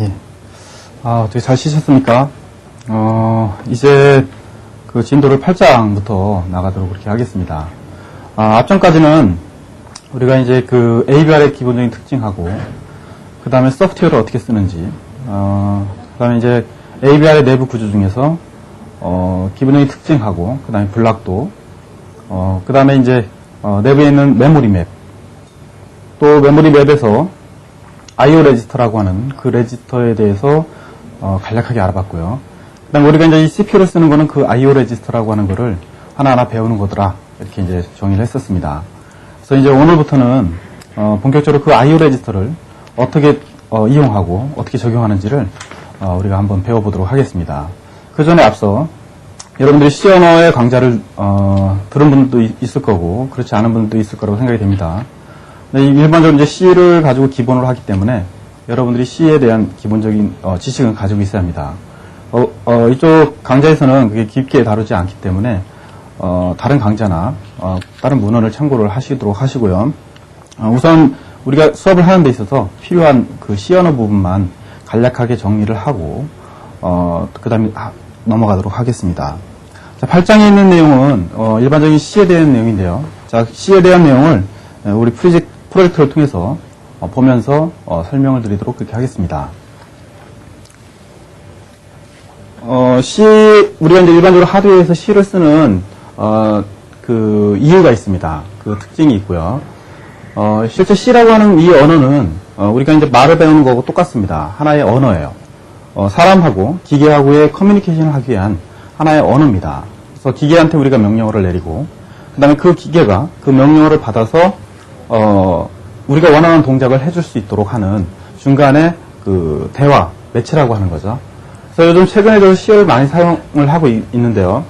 예. 어떻게 잘 쉬셨습니까? 이제 그 진도를 8장부터 나가도록 그렇게 하겠습니다. 앞전까지는 우리가 이제 그 ABR의 기본적인 특징하고, 그 다음에 소프트웨어를 어떻게 쓰는지, 그 다음에 이제 ABR의 내부 구조 중에서, 기본적인 특징하고, 그 다음에 블락도, 그 다음에 이제, 내부에 있는 메모리 맵, 또 메모리 맵에서 IO 레지스터라고 하는 그 레지스터에 대해서 간략하게 알아봤고요. 그 다음에 우리가 이제 이 CPU를 쓰는 거는 그 IO 레지스터라고 하는 거를 하나하나 배우는 거더라. 이렇게 이제 정의를 했었습니다. 그래서 이제 오늘부터는 본격적으로 그 IO 레지스터를 어떻게 이용하고 어떻게 적용하는지를 우리가 한번 배워보도록 하겠습니다. 그 전에 앞서 여러분들이 C 언어의 강좌를 들은 분들도 있을 거고 그렇지 않은 분들도 있을 거라고 생각이 됩니다. 일반적으로 이제 C를 가지고 기본으로 하기 때문에 여러분들이 C에 대한 기본적인 지식은 가지고 있어야 합니다. 이쪽 강좌에서는 그게 깊게 다루지 않기 때문에 다른 강좌나 다른 문헌을 참고를 하시도록 하시고요. 우선 우리가 수업을 하는 데 있어서 필요한 그 C 언어 부분만 간략하게 정리를 하고 그 다음에 넘어가도록 하겠습니다. 자, 8장에 있는 내용은 일반적인 C에 대한 내용인데요. 자, C에 대한 내용을 우리 프로젝트를 통해서 보면서 설명을 드리도록 그렇게 하겠습니다. C, 우리가 이제 일반적으로 하드웨어에서 C를 쓰는 그 이유가 있습니다. 그 특징이 있고요. 실제 C라고 하는 이 언어는 우리가 이제 말을 배우는 거하고 똑같습니다. 하나의 언어예요. 사람하고 기계하고의 커뮤니케이션을 하기 위한 하나의 언어입니다. 그래서 기계한테 우리가 명령어를 내리고 그 다음에 그 기계가 그 명령어를 받아서 우리가 원하는 동작을 해줄 수 있도록 하는 중간에 그 대화, 매체라고 하는 거죠. 그래서 요즘 최근에도 C를 많이 사용을 하고 있는데요.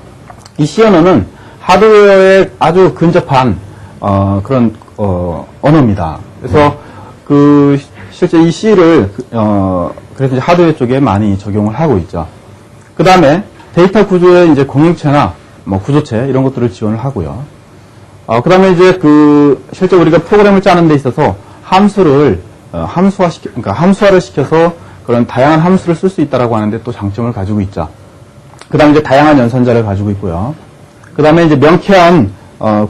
이 C 언어는 하드웨어에 아주 근접한 그런 언어입니다. 그래서 그 실제 이 C를 그래서 이제 하드웨어 쪽에 많이 적용을 하고 있죠. 그 다음에 데이터 구조의 이제 공용체나 뭐 구조체 이런 것들을 지원을 하고요. 그 다음에 이제 실제 우리가 프로그램을 짜는 데 있어서 함수를, 그러니까 함수화를 시켜서 그런 다양한 함수를 쓸 수 있다라고 하는데 또 장점을 가지고 있죠. 그 다음에 이제 다양한 연산자를 가지고 있고요. 그 다음에 이제 명쾌한,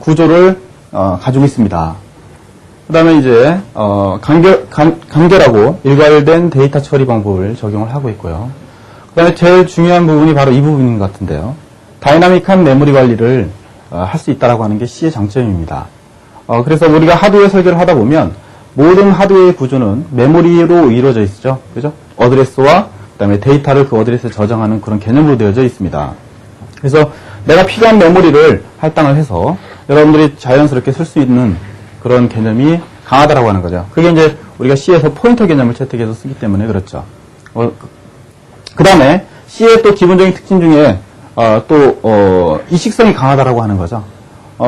구조를, 가지고 있습니다. 그 다음에 이제, 간결하고 일괄된 데이터 처리 방법을 적용을 하고 있고요. 그 다음에 제일 중요한 부분이 바로 이 부분인 것 같은데요. 다이나믹한 메모리 관리를 할 수 있다라고 하는 게 C의 장점입니다. 그래서 우리가 하드웨어 설계를 하다 보면 모든 하드웨어의 구조는 메모리로 이루어져 있죠. 그죠? 어드레스와 그다음에 데이터를 그 어드레스에 저장하는 그런 개념으로 되어져 있습니다. 그래서 내가 필요한 메모리를 할당을 해서 여러분들이 자연스럽게 쓸 수 있는 그런 개념이 강하다라고 하는 거죠. 그게 이제 우리가 C에서 포인터 개념을 채택해서 쓰기 때문에 그렇죠. 그 다음에 C의 또 기본적인 특징 중에 이식성이 강하다라고 하는 거죠.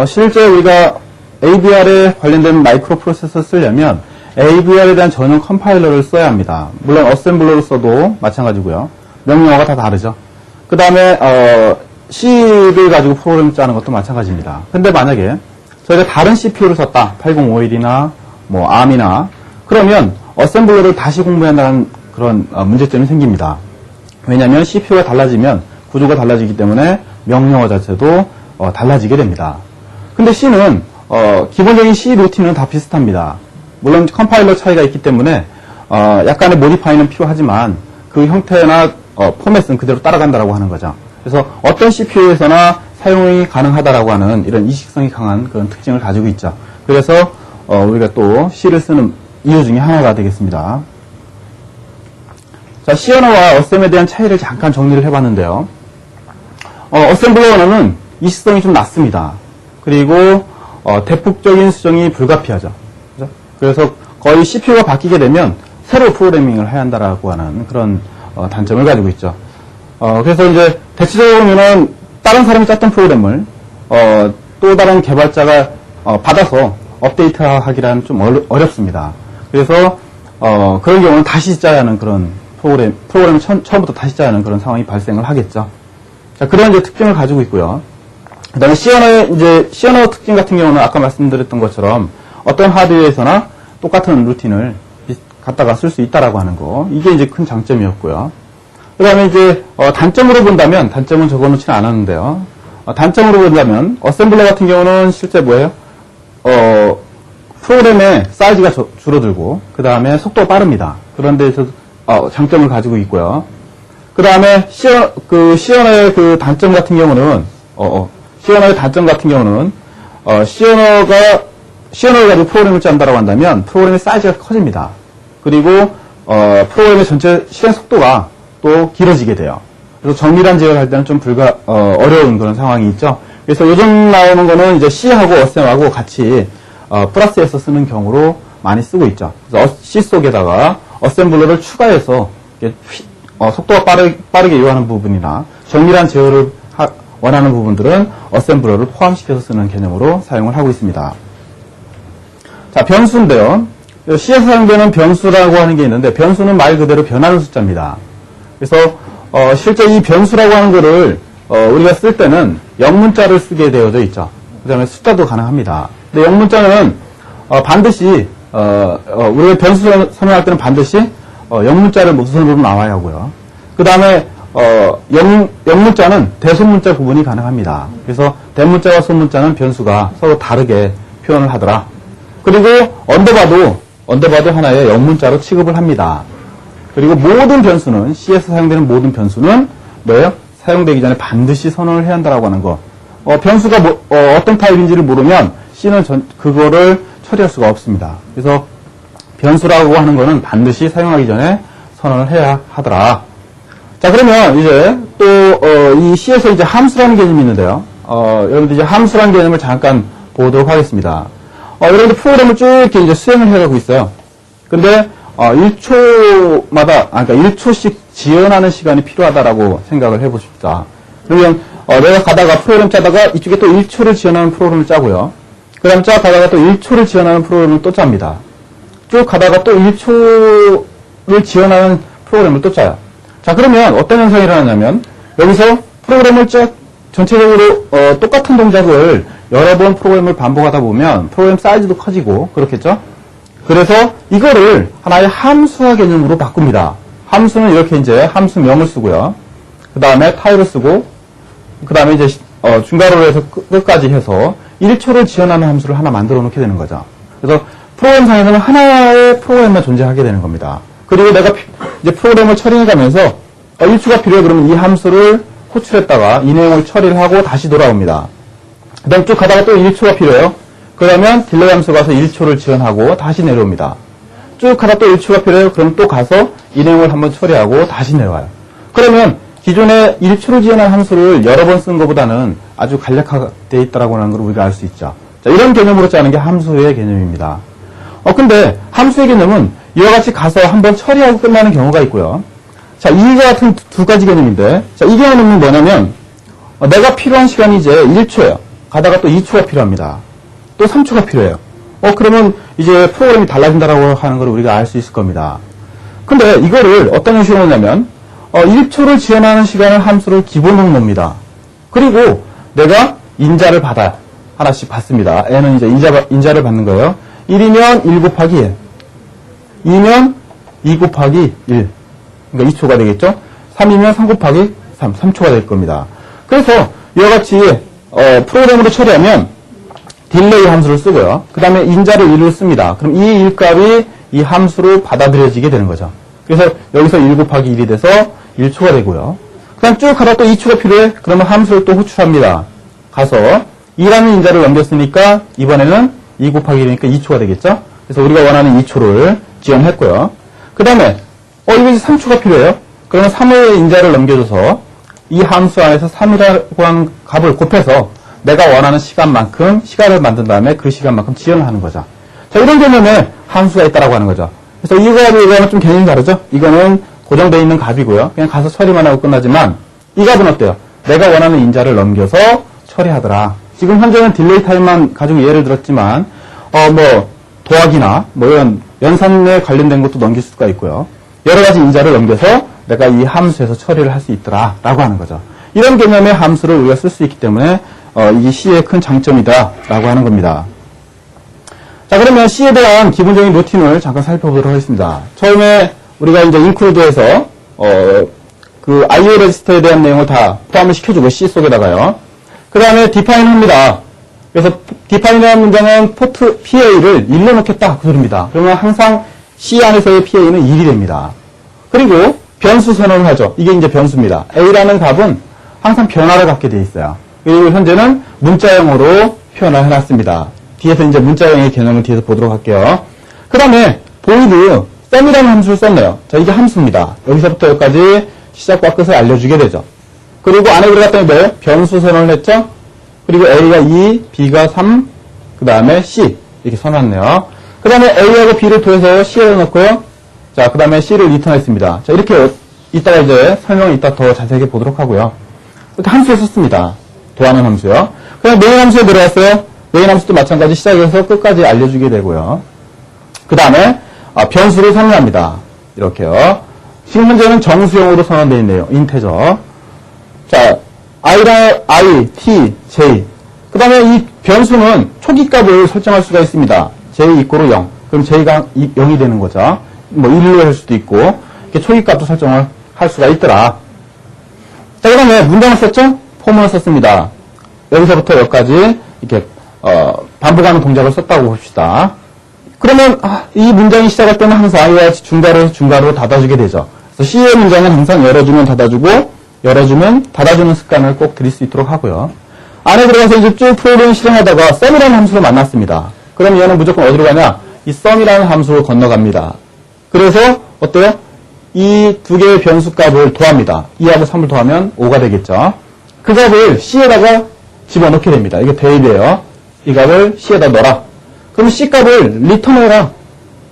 실제 우리가 ABR에 관련된 마이크로 프로세서를 쓰려면 ABR에 대한 전용 컴파일러를 써야 합니다. 물론 어셈블러로 써도 마찬가지고요. 명령어가 다 다르죠. 그 다음에 C를 가지고 프로그램을 짜는 것도 마찬가지입니다. 근데 만약에 저희가 다른 CPU를 썼다. 8051이나 뭐 ARM이나 그러면 어셈블러를 다시 공부해야 한다는 그런 문제점이 생깁니다. 왜냐하면 CPU가 달라지면 구조가 달라지기 때문에 명령어 자체도 달라지게 됩니다. 근데 C는 기본적인 C 루틴은 다 비슷합니다. 물론 컴파일러 차이가 있기 때문에 약간의 모디파이는 필요하지만 그 형태나 포맷은 그대로 따라간다라고 하는 거죠. 그래서 어떤 CPU에서나 사용이 가능하다라고 하는 이런 이식성이 강한 그런 특징을 가지고 있죠. 그래서 우리가 또 C를 쓰는 이유 중에 하나가 되겠습니다. 자, C 언어와 어셈에 대한 차이를 잠깐 정리를 해봤는데요. 어셈블러 언어는 이식성이 좀 낮습니다. 그리고 대폭적인 수정이 불가피하죠. 그죠? 그래서 거의 CPU가 바뀌게 되면 새로 프로그래밍을 해야 한다라고 하는 그런 단점을 가지고 있죠. 그래서 이제 대체적으로 보면은 다른 사람이 짰던 프로그램을 또 다른 개발자가 받아서 업데이트하기란 좀 어렵습니다. 그래서 그런 경우는 다시 짜야 하는 그런 프로그램을 처음부터 다시 짜야 하는 그런 상황이 발생을 하겠죠. 자, 그런 이제 특징을 가지고 있고요. 그 다음에 C 언어 특징 같은 경우는 아까 말씀드렸던 것처럼 어떤 하드웨어에서나 똑같은 루틴을 갖다가 쓸 수 있다라고 하는 거. 이게 이제 큰 장점이었고요. 그 다음에 이제, 단점으로 본다면, 단점은 적어놓지는 않았는데요. 단점으로 본다면, 어셈블러 같은 경우는 실제 뭐예요? 프로그램의 사이즈가 줄어들고, 그 다음에 속도가 빠릅니다. 그런 데서, 장점을 가지고 있고요. 그 다음에, 시어너의 그 단점 같은 경우는, 시어너의 단점 같은 경우는, 시어너를 가지고 프로그램을 짠다라고 한다면, 프로그램의 사이즈가 커집니다. 그리고, 프로그램의 전체 실행 속도가 또 길어지게 돼요. 그래서 정밀한 제어를 할 때는 좀 어려운 그런 상황이 있죠. 그래서 요즘 나오는 거는 이제 C하고 어셈하고 같이, 플러스에서 쓰는 경우로 많이 쓰고 있죠. 그래서 C 속에다가 어셈블러를 추가해서, 속도가 빠르게 요하는 부분이나, 정밀한 제어를 원하는 부분들은 어셈블러를 포함시켜서 쓰는 개념으로 사용을 하고 있습니다. 자, 변수인데요. C에서 사용되는 변수라고 하는 게 있는데, 변수는 말 그대로 변하는 숫자입니다. 그래서 실제 이 변수라고 하는 거를 우리가 쓸 때는 영문자를 쓰게 되어져 있죠. 그 다음에 숫자도 가능합니다. 근데 영문자는 반드시 우리가 변수 선언할 때는 반드시 영문자를 우선으로 나와야 하고요. 그 다음에 영문자는 대소문자 구분이 가능합니다. 그래서 대문자와 소문자는 변수가 서로 다르게 표현을 하더라. 그리고 언더바도 하나의 영문자로 취급을 합니다. 그리고 모든 변수는, C에서 사용되는 모든 변수는 뭐예요? 사용되기 전에 반드시 선언을 해야 한다라고 하는 거. 변수가 어떤 타입인지를 모르면 C는 그거를 처리할 수가 없습니다. 그래서 변수라고 하는 거는 반드시 사용하기 전에 선언을 해야 하더라. 자, 그러면 이제 또 이 C에서 이제 함수라는 개념이 있는데요. 여러분들 이제 함수라는 개념을 잠깐 보도록 하겠습니다. 여러분들 프로그램을 쭉 이렇게 이제 수행을 해가고 있어요. 근데 1초마다, 그러니까 1초씩 지연하는 시간이 필요하다라고 생각을 해보십시다. 그러면 내가 가다가 프로그램 짜다가 이쪽에 또 1초를 지연하는 프로그램을 짜고요. 그 다음 쫙 가다가 또 1초를 지연하는 프로그램을 또 짭니다. 쭉 가다가 또 1초를 지연하는 프로그램을 또 짜요. 자, 그러면 어떤 현상이 일어나냐면 여기서 프로그램을 쭉 전체적으로 똑같은 동작을 여러 번 프로그램을 반복하다 보면 프로그램 사이즈도 커지고 그렇겠죠? 그래서 이거를 하나의 함수화 개념으로 바꿉니다. 함수는 이렇게 이제 함수명을 쓰고요. 그 다음에 타입을 쓰고, 그 다음에 이제 중괄호로 해서 끝까지 해서 1초를 지연하는 함수를 하나 만들어 놓게 되는 거죠. 그래서 프로그램상에서는 하나의 프로그램만 존재하게 되는 겁니다. 그리고 내가 이제 프로그램을 처리해 가면서 1초가 필요해 그러면 이 함수를 호출했다가 이 내용을 처리를 하고 다시 돌아옵니다. 그 다음 쭉 가다가 또 1초가 필요해요. 그러면 딜레이 함수 가서 1초를 지연하고 다시 내려옵니다. 쭉 가다 또 1초가 필요해요. 그럼 또 가서 이 내용을 한번 처리하고 다시 내려와요. 그러면 기존에 1초를 지연한 함수를 여러 번 쓴 것보다는 아주 간략하게 되어 있다고 하는 걸 우리가 알 수 있죠. 자, 이런 개념으로 짜는 게 함수의 개념입니다. 근데 함수의 개념은 이와 같이 가서 한번 처리하고 끝나는 경우가 있고요. 자, 이와 같은 두 가지 개념인데, 자, 이 개념은 뭐냐면, 내가 필요한 시간이 이제 1초예요. 가다가 또 2초가 필요합니다. 또 3초가 필요해요. 그러면 이제 프로그램이 달라진다라고 하는 걸 우리가 알 수 있을 겁니다. 근데 이거를 어떤 형식으로 하냐면, 1초를 지연하는 시간을 함수를 기본으로 놓습니다. 그리고 내가 인자를 받아요. 하나씩 받습니다. n은 이제 인자를 받는 거예요. 1이면 1 곱하기 1. 2면 2 곱하기 1. 그러니까 2초가 되겠죠? 3이면 3 곱하기 3. 3초가 될 겁니다. 그래서 이와 같이 프로그램으로 처리하면 딜레이 함수를 쓰고요. 그 다음에 인자를 1을 씁니다. 그럼 이 1값이 이 함수로 받아들여지게 되는 거죠. 그래서 여기서 1 곱하기 1이 돼서 1초가 되고요. 그 다음 쭉 가다 또 2초가 필요해? 그러면 함수를 또 호출합니다. 가서 2라는 인자를 넘겼으니까 이번에는 2 곱하기 1이니까 2초가 되겠죠? 그래서 우리가 원하는 2초를 지원했고요. 그 다음에 이거 이제 3초가 필요해요? 그러면 3의 인자를 넘겨줘서 이 함수 안에서 3이라고 하는 값을 곱해서 내가 원하는 시간만큼 시간을 만든 다음에 그 시간만큼 지연을 하는 거죠. 자, 이런 개념에 함수가 있다라고 하는 거죠. 그래서 이거는 좀 개념이 다르죠? 이거는 고정되어 있는 값이고요. 그냥 가서 처리만 하고 끝나지만 이 값은 어때요? 내가 원하는 인자를 넘겨서 처리하더라. 지금 현재는 딜레이 타임만 가지고 예를 들었지만 더하기나 이런 연산에 관련된 것도 넘길 수가 있고요. 여러 가지 인자를 넘겨서 내가 이 함수에서 처리를 할 수 있더라 라고 하는 거죠. 이런 개념의 함수를 우리가 쓸 수 있기 때문에 이게 C의 큰 장점이다 라고 하는 겁니다. 자, 그러면 C에 대한 기본적인 루틴을 잠깐 살펴보도록 하겠습니다. 처음에 우리가 이제 include에서 그 IO 레지스터에 대한 내용을 다 포함을 시켜주고 C 속에다가요. 그 다음에 define 합니다. 그래서 define이라는 문장은 포트 PA를 1로 넣겠다 그 소리입니다. 그러면 항상 C 안에서의 PA는 1이 됩니다. 그리고 변수 선언을 하죠. 이게 이제 변수입니다. A라는 값은 항상 변화를 갖게 돼 있어요. 그리고 현재는 문자형으로 표현을 해놨습니다. 뒤에서 이제 문자형의 개념을 뒤에서 보도록 할게요. 그 다음에 void 썸이라는 함수를 썼네요. 자, 이게 함수입니다. 여기서부터 여기까지 시작과 끝을 알려주게 되죠. 그리고 안에 들어갔더니 뭐예요? 변수 선언을 했죠. 그리고 A가 2, B가 3, 그 다음에 C 이렇게 써놨네요. 그 다음에 A하고 B를 더해서 C에 넣고요. 자, 그 다음에 C를 리턴했습니다. 자, 이렇게 이따가 이제 설명을 이따 더 자세하게 보도록 하고요. 이렇게 함수에 썼습니다. 더하는 함수요. 그 다음에 메인 함수에 들어갔어요. 메인 함수도 마찬가지 시작해서 끝까지 알려주게 되고요. 그 다음에 변수를 선언합니다. 이렇게요. 지금 현재는 정수형으로 선언되어 있네요. 인테저. 자, I, T, J. 그 다음에 이 변수는 초기값을 설정할 수가 있습니다. J 이꼬르 0. 그럼 J가 0이 되는 거죠. 뭐 1로 할 수도 있고, 이렇게 초기값도 설정을 할 수가 있더라. 자, 그 다음에 문장을 썼죠? 폼을 썼습니다. 여기서부터 여기까지 이렇게, 반복하는 동작을 썼다고 봅시다. 그러면, 이 문장이 시작할 때는 항상 이와 같이 중괄호로 닫아주게 되죠. 그래서 C의 문장은 항상 열어주면 닫아주고, 열어주면 닫아주는 습관을 꼭 들일 수 있도록 하고요. 안에 들어가서 이제 쭉 프로그램 실행하다가 썸이라는 함수를 만났습니다. 그럼 얘는 무조건 어디로 가냐? 이 썸이라는 함수로 건너갑니다. 그래서 어때요? 이 두 개의 변수 값을 더합니다. 2하고 3을 더하면 5가 되겠죠. 그 값을 C에다가 집어넣게 됩니다. 이게 대입이에요. 이 값을 C에다 넣어라. 그럼 C 값을 리턴해라.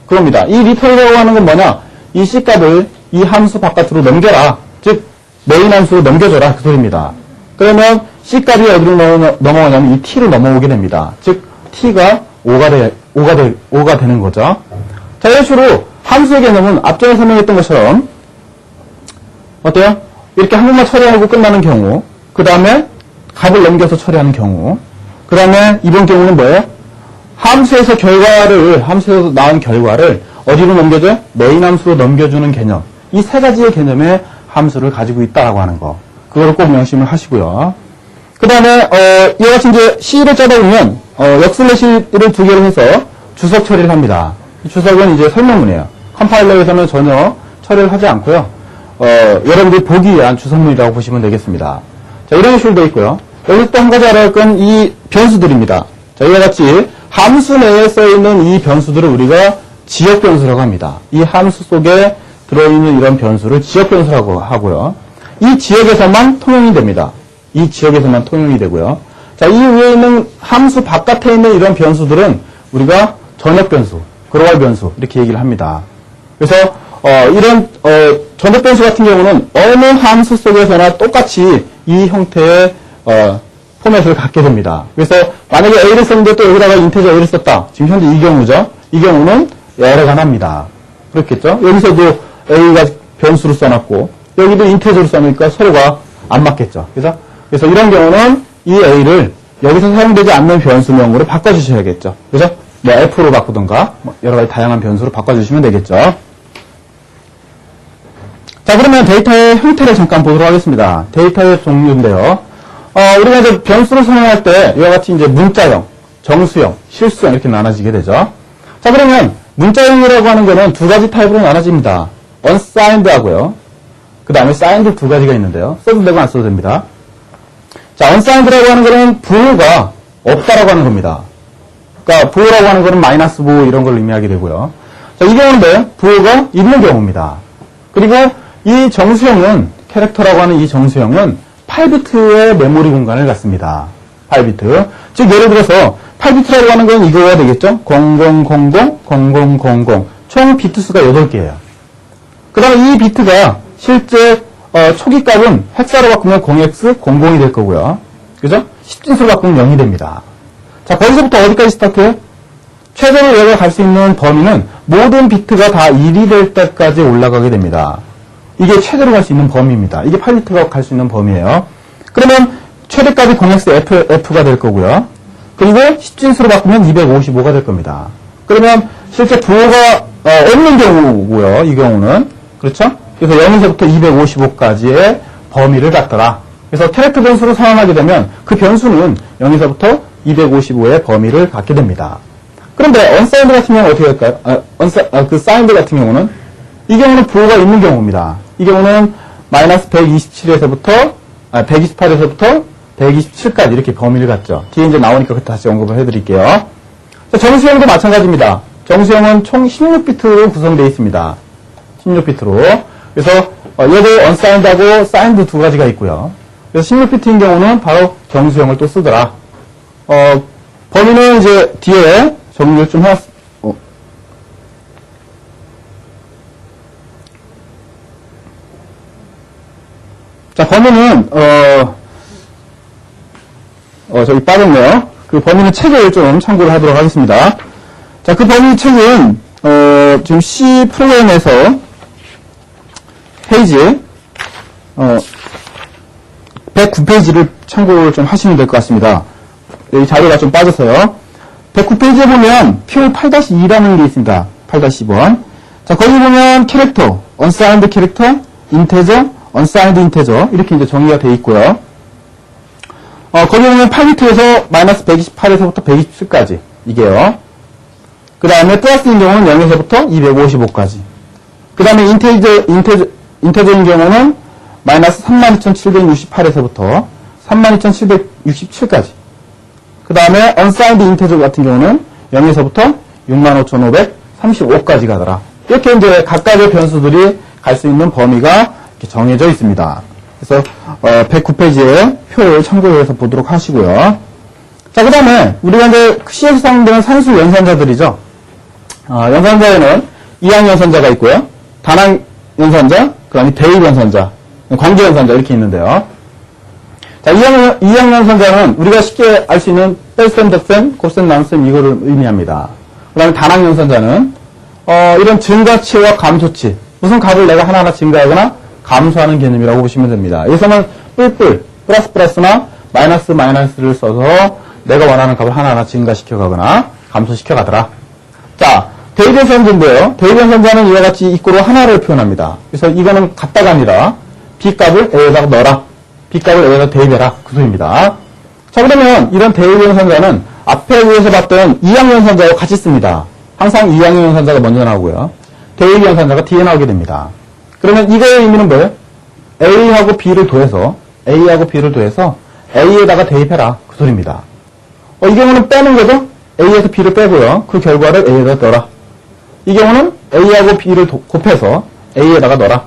그럽니다. 이 리턴이라고 하는 건 뭐냐? 이 C 값을 이 함수 바깥으로 넘겨라. 즉 메인 함수로 넘겨줘라. 그 소리입니다. 그러면 C 값이 어디로 넘어가냐면 이 T로 넘어오게 됩니다. 즉 T가 5가 되는 거죠. 자, 이런 식으로 함수의 개념은 앞전에 설명했던 것처럼 어때요? 이렇게 한 번만 처리하고 끝나는 경우, 그 다음에 값을 넘겨서 처리하는 경우, 그 다음에 이번 경우는 뭐예요? 함수에서 나온 결과를 어디로 넘겨줘요? 메인 함수로 넘겨주는 개념. 이 세 가지의 개념의 함수를 가지고 있다라고 하는 거. 그거를 꼭 명심을 하시고요. 그 다음에, 이와 같이 이제 C를 짜다 보면, 역슬래시를 두 개를 해서 주석 처리를 합니다. 주석은 이제 설명문이에요. 컴파일러에서는 전혀 처리를 하지 않고요. 여러분들이 보기 위한 주석문이라고 보시면 되겠습니다. 자, 이런 식으로 되어 있고요. 여기서 또 한 가지 알아야 할 건 이 변수들입니다. 자, 이와 같이 함수 내에 써있는 이 변수들을 우리가 지역 변수라고 합니다. 이 함수 속에 들어있는 이런 변수를 지역 변수라고 하고요. 이 지역에서만 통용이 됩니다. 이 지역에서만 통용이 되고요. 자, 이 위에 있는 함수 바깥에 있는 이런 변수들은 우리가 전역 변수, 글로벌 변수 이렇게 얘기를 합니다. 그래서 이런 전역 변수 같은 경우는 어느 함수 속에서나 똑같이 이 형태의 포맷을 갖게 됩니다. 그래서 만약에 A를 썼는데 또 여기다가 인테저 A를 썼다. 지금 현재 이 경우죠. 이 경우는 에러가 납니다. 그렇겠죠? 여기서도 A가 변수로 써놨고 여기도 인테저로 써놓으니까 서로가 안 맞겠죠. 그래서 이런 경우는 이 A를 여기서 사용되지 않는 변수명으로 바꿔주셔야겠죠. 그죠? 뭐 F로 바꾸던가 여러 가지 다양한 변수로 바꿔주시면 되겠죠. 자, 그러면 데이터의 형태를 잠깐 보도록 하겠습니다. 데이터의 종류인데요. 우리가 이제 변수를 설명할 때 이와 같이 이제 문자형, 정수형, 실수형 이렇게 나눠지게 되죠. 자, 그러면 문자형이라고 하는 거는 두 가지 타입으로 나눠집니다. unsigned 하고요. 그 다음에 signed 두 가지가 있는데요. 써도 되고 안 써도 됩니다. 자, unsigned라고 하는 거는 부호가 없다라고 하는 겁니다. 그러니까 부호라고 하는 거는 마이너스 부호 이런 걸 의미하게 되고요. 자, 이 경우는 뭐예요? 부호가 있는 경우입니다. 그리고 이 정수형은 캐릭터라고 하는 이 정수형은 8비트의 메모리 공간을 갖습니다. 8비트. 즉 예를 들어서 8비트라고 하는 건 이거가 되겠죠? 0000, 0000. 총 비트 수가 8개예요. 그 다음에 이 비트가 실제 초기 값은 헥사로 바꾸면 0x, 00이 될 거고요. 그죠? 10진수로 바꾸면 0이 됩니다. 자, 거기서부터 어디까지 스타트해요? 최대로 여기가 갈 수 있는 범위는 모든 비트가 다 1이 될 때까지 올라가게 됩니다. 이게 최대로 갈 수 있는 범위입니다. 이게 8비트가 갈 수 있는 범위예요. 그러면 최대값이 0x F가 될 거고요. 그리고 10진수로 바꾸면 255가 될 겁니다. 그러면 실제 부호가 없는 경우고요. 이 경우는. 그렇죠? 그래서 0에서부터 255까지의 범위를 갖더라. 그래서 캐릭터 변수로 상환하게 되면 그 변수는 0에서부터 255의 범위를 갖게 됩니다. 그런데 unsigned 같은 경우는 어떻게 할까요? 그 signed 같은 경우는 이 경우는 부호가 있는 경우입니다. 이 경우는 마이너스 127에서부터 128에서부터 127까지 이렇게 범위를 갖죠. 뒤에 이제 나오니까 그때 다시 언급을 해드릴게요. 자, 정수형도 마찬가지입니다. 정수형은 총 16비트로 구성되어 있습니다. 16비트로. 그래서 얘도 unsigned하고 signed 두 가지가 있고요. 그래서 16비트인 경우는 바로 정수형을 또 쓰더라. 범위는 이제 뒤에 정리를 좀 해놨, 자, 범위는, 저기 빠졌네요. 그 범위는 책을 좀 참고를 하도록 하겠습니다. 자, 그 범위 책은, 지금 C 프로그램에서 페이지, 109페이지를 참고를 좀 하시면 될 것 같습니다. 이 자료가 좀 빠졌어요. 109페이지에 보면 표 8-2라는 게 있습니다. 8-2번. 자, 거기 보면 캐릭터, unsigned 캐릭터, integer, unsigned integer 이렇게 이제 정의가 되어 있고요. 거기 보면 8비트에서 마이너스 128에서부터 127까지 이게요. 그 다음에 플러스인 경우는 0에서부터 255까지. 그 다음에 인테저인 경우는 마이너스 32,768에서부터 32,767까지. 그 다음에 unsigned integer 같은 경우는 0에서부터 65,535까지 가더라. 이렇게 이제 각각의 변수들이 갈 수 있는 범위가 이렇게 정해져 있습니다. 그래서 109페이지에 표를 참고해서 보도록 하시고요. 자, 그 다음에 우리가 이제 C에서 사용되는 산수 연산자들이죠. 연산자에는 이항 연산자가 있고요. 단항 연산자, 그 다음에 대입 연산자, 관계 연산자 이렇게 있는데요. 자, 이항 연산자는 우리가 쉽게 알 수 있는 뺄셈, 덧셈, 곱셈, 나눗셈 이거를 의미합니다. 그 다음에 단항 연산자는 이런 증가치와 감소치, 무슨 값을 내가 하나하나 증가하거나 감소하는 개념이라고 보시면 됩니다. 여기서는 뿔뿔, 플러스나 마이너스를 써서 내가 원하는 값을 하나하나 증가시켜 가거나 감소시켜 가더라. 자, 대입 연산자인데요. 대입 연산자는 이와 같이 이꼴로 하나를 표현합니다. 그래서 이거는 같다가 아니라 B값을 A에다가 넣어라. B값을 A에다 대입해라. 그 소리입니다. 자, 그러면 이런 대입 연산자는 앞에 위에서 봤던 이항 연산자와 같이 씁니다. 항상 이항 연산자가 먼저 나오고요. 대입 연산자가 뒤에 나오게 됩니다. 그러면 이거의 의미는 뭐예요? A하고 B를 더해서 A에다가 대입해라. 그 소리입니다. 이 경우는 빼는 거죠? A에서 B를 빼고요. 그 결과를 A에다 넣어라. 이 경우는 A하고 B를 곱해서 A에다가 넣어라.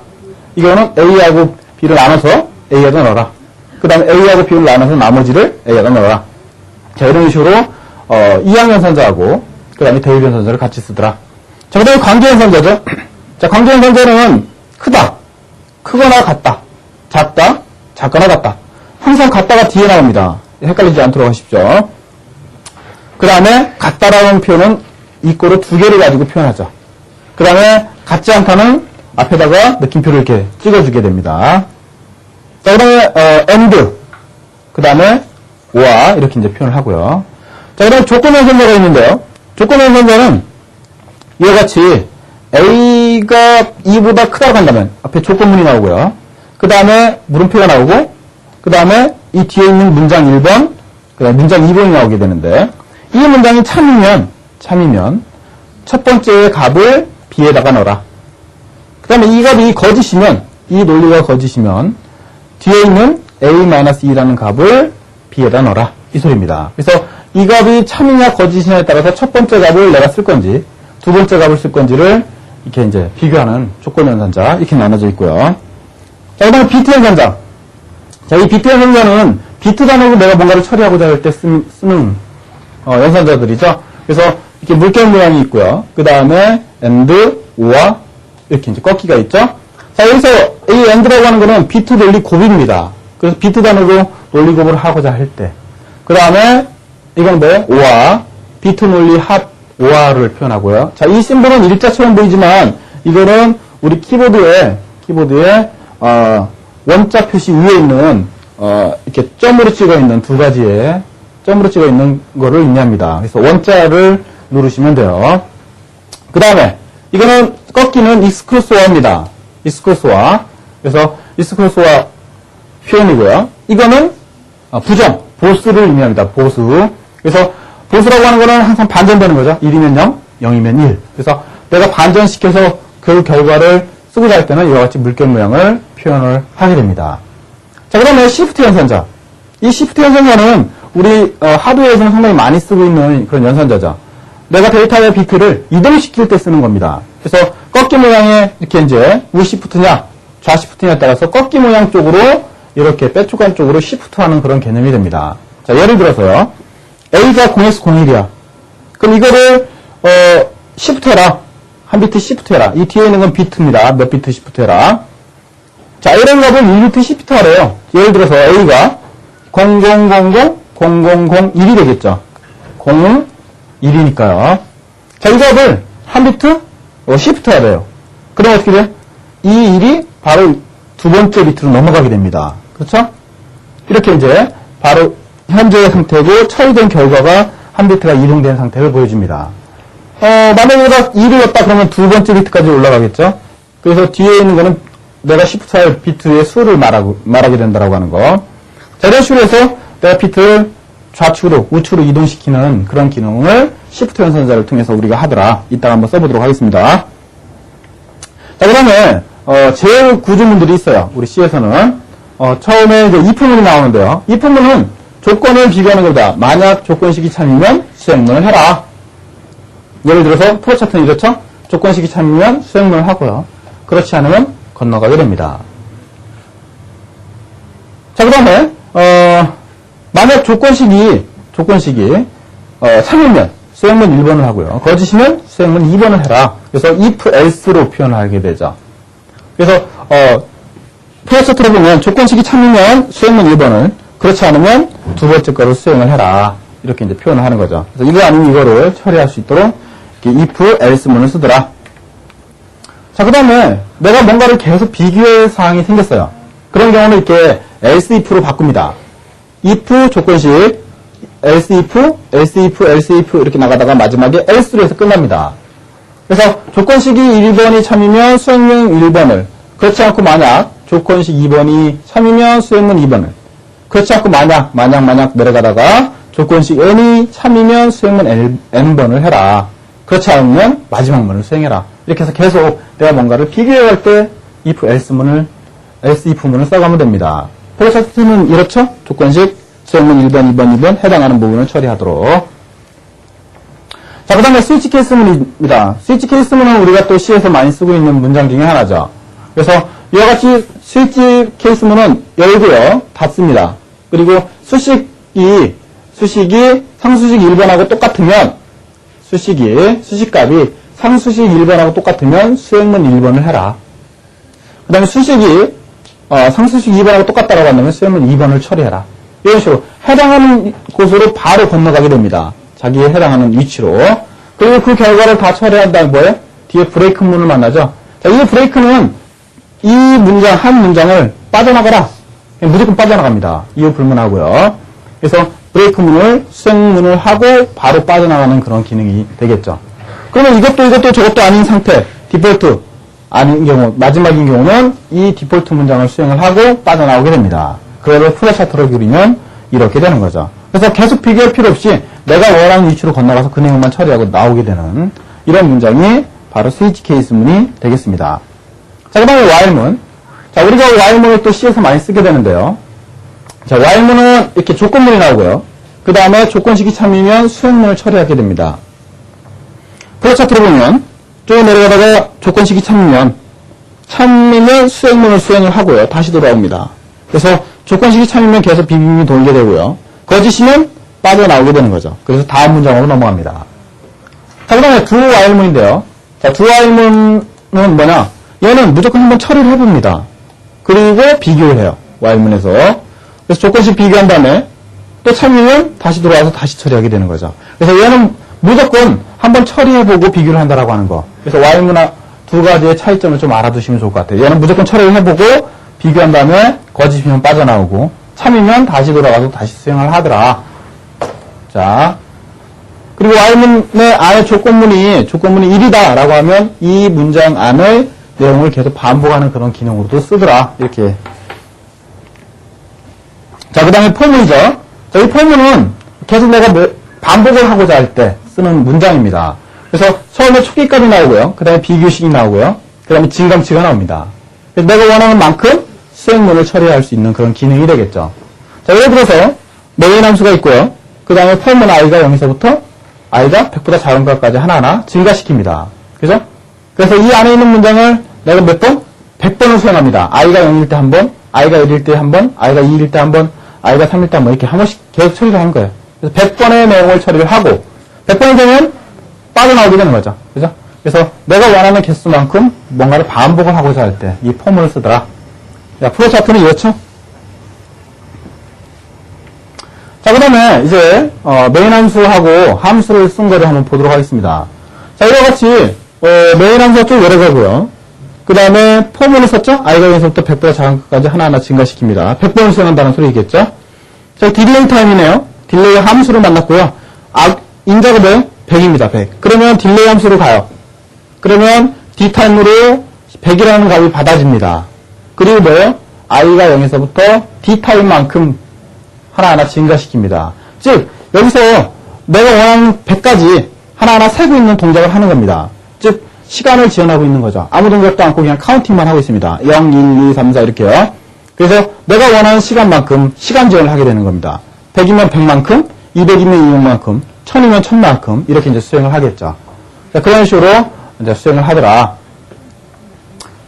이 경우는 A하고 B를 나눠서 A에다 넣어라. 그 다음에 A하고 B를 나눠서 나머지를 A에다 넣어라. 자, 이런 식으로 이항연산자하고 그 다음에 대입연산자를 같이 쓰더라. 자, 그 다음에 관계연산자죠. 자, 관계연산자는 크다, 크거나 같다, 작다, 작거나 같다. 항상 같다가 뒤에 나옵니다. 헷갈리지 않도록 하십시오. 그 다음에 같다라는 표현은 이 꼴을 두 개를 가지고 표현하죠. 그 다음에 같지 않다는 앞에다가 느낌표를 이렇게 찍어주게 됩니다. 자, 그 다음에 and, 그 다음에 or 이렇게 이제 표현을 하고요. 자, 그 다음에 조건연산자가 있는데요. 조건연산자는 이와 같이 A가 2보다 크다고 한다면 앞에 조건문이 나오고요. 그 다음에 물음표가 나오고 그 다음에 이 뒤에 있는 문장 1번 그 다음에 문장 2번이 나오게 되는데 이 문장이 참이면 첫 번째의 값을 B에다가 넣어라. 그 다음에 이 값이 거짓이면 이 논리가 거짓이면 뒤에 있는 A-2라는 값을 B에다 넣어라. 이 소리입니다. 그래서 이 값이 참이냐 거짓이냐에 따라서 첫 번째 값을 내가 쓸 건지 두 번째 값을 쓸 건지를 이렇게 이제 비교하는 조건연산자 이렇게 나눠져 있고요. 자, 그 다음에 비트 연산자. 자, 이 비트 연산자는 비트 단어로 내가 뭔가를 처리하고자 할 때 쓰는 연산자들이죠. 그래서 이렇게 물결 모양이 있고요. 그 다음에 and, or 이렇게 이제 꺾기가 있죠. 자, 여기서 이 and라고 하는 거는 비트 논리 곱입니다. 그래서 비트 단어로 논리 곱을 하고자 할 때. 그 다음에 이건 뭐예요? or, 비트 논리 합 or를 표현하고요. 자, 이 심볼은 일자처럼 보이지만 이거는 우리 키보드에 원자 표시 위에 있는 이렇게 점으로 찍어 있는 두 가지의 점으로 찍어 있는 거를 의미합니다. 그래서 원자를 누르시면 돼요. 그 다음에 이거는 꺾이는 익스크루소어입니다. 익스크루소어. 그래서 익스크루소어 표현이고요. 이거는 부정, 보수를 의미합니다. 보수. 그래서 보수라고 하는 거는 항상 반전되는 거죠. 1이면 0, 0이면 1. 그래서 내가 반전시켜서 그 결과를 쓰고자 할 때는 이와 같이 물결 모양을 표현을 하게 됩니다. 자, 그러면 시프트 연산자. 이 시프트 연산자는 우리 하드웨어에서는 상당히 많이 쓰고 있는 그런 연산자죠. 내가 데이터의 비트를 이동시킬 때 쓰는 겁니다. 그래서 꺾기 모양의 이렇게 이제 우시프트냐 좌시프트냐에 따라서 꺾기 모양 쪽으로 이렇게 빼쪽간 쪽으로 시프트하는 그런 개념이 됩니다. 자, 예를 들어서요. A가 0x 01이야. 그럼 이거를 시프트해라. 한 비트 시프트해라. 이 뒤에 있는 건 비트입니다. 몇 비트 시프트해라. 자, A라는 값을 1비트 시프트하래요. 예를 들어서 A가 00000001이 되겠죠. 01이니까요. 자, 이 값을 한 비트 시프트하래요. 그럼 어떻게 돼요? 이 1이 바로 두 번째 비트로 넘어가게 됩니다. 그렇죠? 이렇게 이제 바로 현재의 상태고 처리된 결과가 한 비트가 이동된 상태를 보여줍니다. 만약에 내가 2를 그러면 두 번째 비트까지 올라가겠죠? 그래서 뒤에 있는 거는 내가 시프트할 비트의 수를 말하게 된다라고 하는 거. 자, 이런 식으로 해서 내가 비트를 좌측으로, 우측으로 이동시키는 그런 기능을 시프트 연산자를 통해서 우리가 하더라. 이따가 한번 써보도록 하겠습니다. 자, 그 다음에, 제일 구조문들이 있어요. 우리 C에서는. 처음에 이제 if문이 나오는데요. if문은 조건을 비교하는 겁니다. 만약 조건식이 참이면 수행문을 해라. 예를 들어서 프로차트는 이렇죠? 조건식이 참이면 수행문을 하고요. 그렇지 않으면 건너가게 됩니다. 자, 그 다음에, 만약 조건식이 참이면 수행문 1번을 하고요. 거짓이면 수행문 2번을 해라. 그래서 if, else로 표현을 하게 되죠. 그래서, 프로차트로 보면 조건식이 참이면 수행문 1번을, 그렇지 않으면 두 번째 거를 수행을 해라. 이렇게 이제 표현을 하는 거죠. 그래서 이거 아니면 이거를 처리할 수 있도록 if, else 문을 쓰더라. 자, 그 다음에 내가 뭔가를 계속 비교할 사항이 생겼어요. 그런 경우는 이렇게 else if로 바꿉니다. if 조건식, else if, else if, else if 이렇게 나가다가 마지막에 else로 해서 끝납니다. 그래서 조건식이 1번이 참이면 수행문 1번을, 그렇지 않고 만약 조건식 2번이 참이면 수행문 2번을, 그렇지 않고 만약 내려가다가 조건식 n이 참이면 수행문 n번을 해라. 그렇지 않으면 마지막 문을 수행해라. 이렇게 해서 계속 내가 뭔가를 비교할 때 if, else 문을, else if 문을 써가면 됩니다. 프로차트는 이렇죠? 조건식, 수행문 1번, 2번, 2번 해당하는 부분을 처리하도록. 자, 그 다음에 스위치 케이스문입니다. 스위치 케이스문은 우리가 또 C에서 많이 쓰고 있는 문장 중에 하나죠. 그래서 이와 같이 스위치 케이스문은 열고요, 닫습니다. 그리고 수식이 상수식 1번하고 똑같으면 수식값이 상수식 1번하고 똑같으면 수행문 1번을 해라. 그 다음에 수식이 상수식 2번하고 똑같다라고 한다면 수행문 2번을 처리해라. 이런 식으로 해당하는 곳으로 바로 건너가게 됩니다. 자기에 해당하는 위치로. 그리고 그 결과를 다 처리한 다음에 뭐예요? 뒤에 브레이크문을 만나죠. 자, 이 브레이크는 이 문장, 한 문장을 빠져나가라. 무조건 빠져나갑니다. 이후 불문하고요. 그래서 브레이크문을 수행문을 하고 바로 빠져나가는 그런 기능이 되겠죠. 그러면 이것도 저것도 아닌 상태, 디폴트 아닌 경우, 마지막인 경우는 이 디폴트 문장을 수행을 하고 빠져나오게 됩니다. 그거를 플래차트로 그리면 이렇게 되는 거죠. 그래서 계속 비교할 필요 없이 내가 원하는 위치로 건너가서 그 내용만 처리하고 나오게 되는 이런 문장이 바로 스위치 케이스문이 되겠습니다. 자, 그 다음에 while문. 자, 우리가 while문을 또 C에서 많이 쓰게 되는데요. 자, while문은 이렇게 조건문이 나오고요. 그 다음에 조건식이 참이면 수행문을 처리하게 됩니다. 프로차트로 보면 쭉 내려가다가 조건식이 참이면 수행문을 수행을 하고요. 다시 돌아옵니다. 그래서 조건식이 참이면 계속 비빔이 돌게 되고요. 거짓이면 빠져나오게 되는 거죠. 그래서 다음 문장으로 넘어갑니다. 자, 그 다음에 do while문인데요. 자, do while문은 뭐냐? 얘는 무조건 한번 처리를 해봅니다. 그리고 비교를 해요. while문에서. 그래서 조건식 비교한 다음에 또 참이면 다시 돌아와서 다시 처리하게 되는 거죠. 그래서 얘는 무조건 한번 처리해보고 비교를 한다라고 하는 거. 그래서 while문과 두 가지의 차이점을 좀 알아두시면 좋을 것 같아요. 얘는 무조건 처리를 해보고 비교한 다음에 거짓이면 빠져나오고 참이면 다시 돌아가서 다시 수행을 하더라. 자, 그리고 while문의 안에 조건문이 1이다 라고 하면 이 문장 안의 내용을 계속 반복하는 그런 기능으로도 쓰더라. 이렇게. 자, 그 다음에 for문이죠. 자, 이 for문은 계속 내가 반복을 하고자 할 때 쓰는 문장입니다. 그래서 처음에 촉기값이 나오고요. 그 다음에 비교식이 나오고요. 그 다음에 진감치가 나옵니다. 그래서 내가 원하는 만큼 수행문을 처리할 수 있는 그런 기능이 되겠죠. 자, 예를 들어서 메인 함수가 있고요. 그 다음에 for문 i가 0에서부터 i가 100보다 작은 것까지 하나하나 증가시킵니다. 그죠? 그래서 이 안에 있는 문장을 내가 몇 번? 100번을 수행합니다. i가 0일 때 한 번, i가 1일 때 한 번, i가 2일 때 한 번, i가 3일 때 한 번 이렇게 한 번씩 계속 처리를 하는 거예요. 그래서 100번의 내용을 처리를 하고 100번이 되면 빠져나오게 되는 거죠. 그죠? 그래서 내가 원하는 개수만큼 뭔가를 반복을 하고자 할 때 이 포문을 쓰더라. 자, 프로 차트는 이렇죠? 자, 그 다음에 이제 메인 함수하고 함수를 쓴 거를 한번 보도록 하겠습니다. 자, 이와 같이 메인 함수가 쭉 여러 개고요. 그 다음에 포문을 썼죠? i가 0에서부터 100보다 작은 것까지 하나하나 증가시킵니다. 100번을 수행한다는 소리겠죠? 자, 딜레이 타임이네요. 딜레이 함수를 만났고요. 인자가 뭐예요? 100입니다. 100. 그러면 딜레이 함수로 가요. 그러면 d타임으로 100이라는 값이 받아집니다. 그리고 뭐예요? i가 0에서부터 d타임만큼 하나하나 증가시킵니다. 즉, 여기서 내가 원하는 100까지 하나하나 세고 있는 동작을 하는 겁니다. 즉, 시간을 지연하고 있는 거죠. 아무 동작도 않고 그냥 카운팅만 하고 있습니다. 0, 1, 2, 3, 4 이렇게요. 그래서 내가 원하는 시간만큼 시간 지연을 하게 되는 겁니다. 100이면 100만큼, 200이면 200만큼, 1000이면 1000만큼 이렇게 이제 수행을 하겠죠. 자, 그런 식으로 이제 수행을 하더라.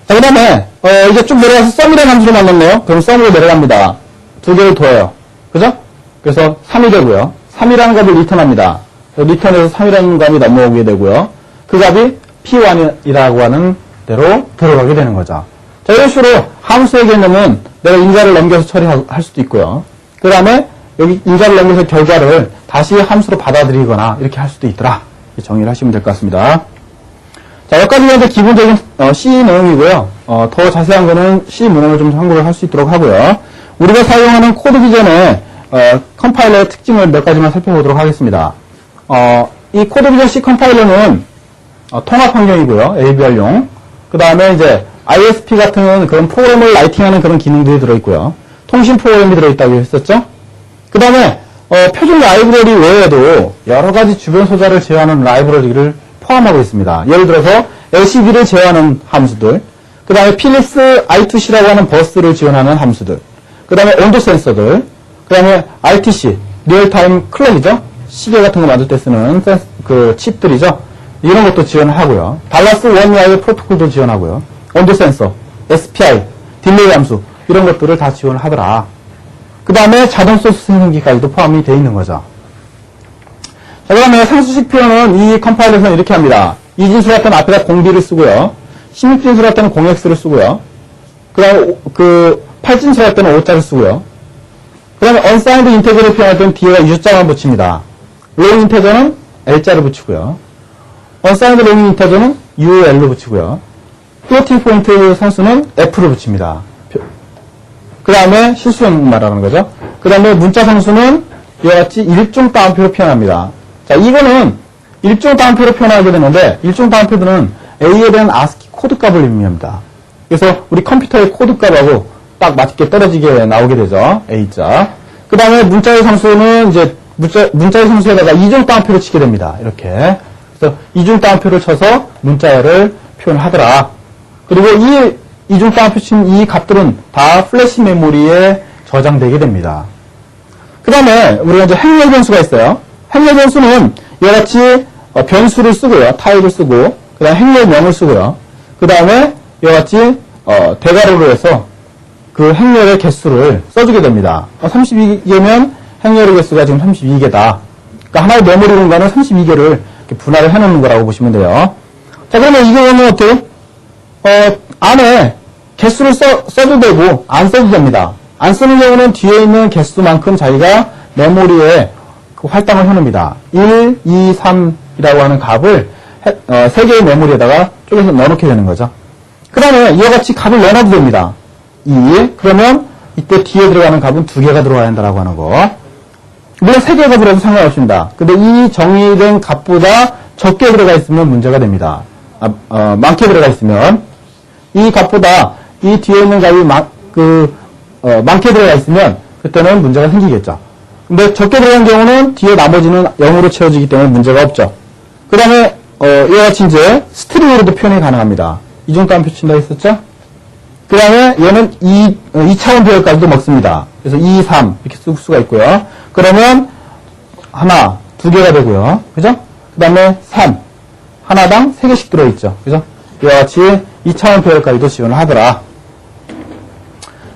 자, 그 다음에 이제 쭉 내려가서 썸이라는 함수를 만났네요. 그럼 썸으로 내려갑니다. 두 개를 더해요. 그죠? 그래서 3이 되고요. 3이라는 값을 리턴합니다. 리턴에서 3이라는 값이 넘어오게 되고요. 그 값이 P1이라고 하는 대로 들어가게 되는 거죠. 자, 이런 식으로 함수의 개념은 내가 인자를 넘겨서 처리할 수도 있고요. 그 다음에 여기 인자를 넘겨서 결과를 다시 함수로 받아들이거나 이렇게 할 수도 있더라. 정리를 하시면 될 것 같습니다. 자, 여기까지가 이제 기본적인 C 내용이고요. 더 자세한 거는 C 문헌을 좀 참고를 할 수 있도록 하고요. 우리가 사용하는 코드 비전의 컴파일러의 특징을 몇 가지만 살펴보도록 하겠습니다. 이 코드 비전 C 컴파일러는 통합 환경이고요. ABR용. 그 다음에 이제 ISP 같은 그런 프로그램을 라이팅하는 그런 기능들이 들어있고요. 통신 프로그램이 들어있다고 했었죠. 그 다음에 표준 라이브러리 외에도 여러 가지 주변 소자를 제어하는 라이브러리를 포함하고 있습니다. 예를 들어서 LCD를 제어하는 함수들, 그 다음에 필립스 I2C라고 하는 버스를 지원하는 함수들, 그 다음에 온도 센서들, 그 다음에 RTC, 리얼타임 클럭이죠. 시계 같은 거 만들 때 쓰는 그 칩들이죠. 이런 것도 지원을 하고요. 달라스 원와이 프로토콜도 지원하고요. 온도 센서, SPI, 딜레이 함수 이런 것들을 다 지원을 하더라. 그 다음에 자동 소스 생성기까지도 포함이 되어 있는 거죠. 자, 그 다음에 상수식 표현은 이 컴파일러에서는 이렇게 합니다. 2진수를 할 때는 앞에다 0B를 쓰고요. 16진수를 할 때는 0X를 쓰고요. 그 다음에 8진수를 할 때는 5자를 쓰고요. 그 다음에 unsigned 인테저를 표현할 때는 뒤에가 U자만 붙입니다. long 인테저는 L자를 붙이고요. unsigned long 인테저는 UL로 붙이고요. floating 포인트 상수는 F로 붙입니다. 그 다음에 실수형 말하는 거죠. 그 다음에 문자 상수는 이와 같이 일종 따옴표로 표현합니다. 자, 이거는 일종 따옴표로 표현하게 되는데, 일종 따옴표들은 A에 대한 ASCII 코드 값을 의미합니다. 그래서 우리 컴퓨터의 코드 값하고 딱 맞게 떨어지게 나오게 되죠. A자. 그 다음에 문자의 상수는 이제 문자의 상수에다가 이중 따옴표를 치게 됩니다. 이렇게. 그래서 이중 따옴표를 쳐서 문자를 표현하더라. 그리고 이 이중 따옴표 친 이 값들은 다 플래시 메모리에 저장되게 됩니다. 그 다음에 우리가 이제 행렬 변수가 있어요. 행렬 변수는 이와 같이 변수를 쓰고요. 타입을 쓰고, 그 다음에 행렬명을 쓰고요. 그 다음에 이와 같이 대괄호로 해서 그 행렬의 개수를 써주게 됩니다. 32개면 행렬의 개수가 지금 32개다. 그러니까 하나의 메모리 공간을 32개를 분할을 해놓는 거라고 보시면 돼요. 자, 그러면 이거는 어때요? 안에 개수를 써도 되고 안 써도 됩니다. 안 쓰는 경우는 뒤에 있는 개수만큼 자기가 메모리에 그 할당을 해놓습니다. 1, 2, 3이라고 하는 값을 3개의 메모리에다가 쪼개서 넣어놓게 되는 거죠. 그 다음에 이와 같이 값을 넣어놔도 됩니다. 2, 그러면 이때 뒤에 들어가는 값은 2개가 들어가야 한다라고 하는 거. 물론 3개 값이라도 상관없습니다. 근데 이 정의된 값보다 적게 들어가 있으면 문제가 됩니다. 많게 들어가 있으면. 이 값보다 이 뒤에 있는 값이 많게 들어가 있으면 그때는 문제가 생기겠죠. 근데 적게 들어간 경우는 뒤에 나머지는 0으로 채워지기 때문에 문제가 없죠. 그 다음에 이와 같이 이제 스트링으로도 표현이 가능합니다. 이 정도 안 표친다 했었죠? 그 다음에 얘는 2차원 배열까지도 먹습니다. 그래서 2, 3 이렇게 쓸 수가 있고요. 그러면 하나, 2개가 되고요. 그죠? 그 다음에 3 하나당 3개씩 들어있죠. 그죠? 이와 같이 2차원 배열까지도 지원을 하더라.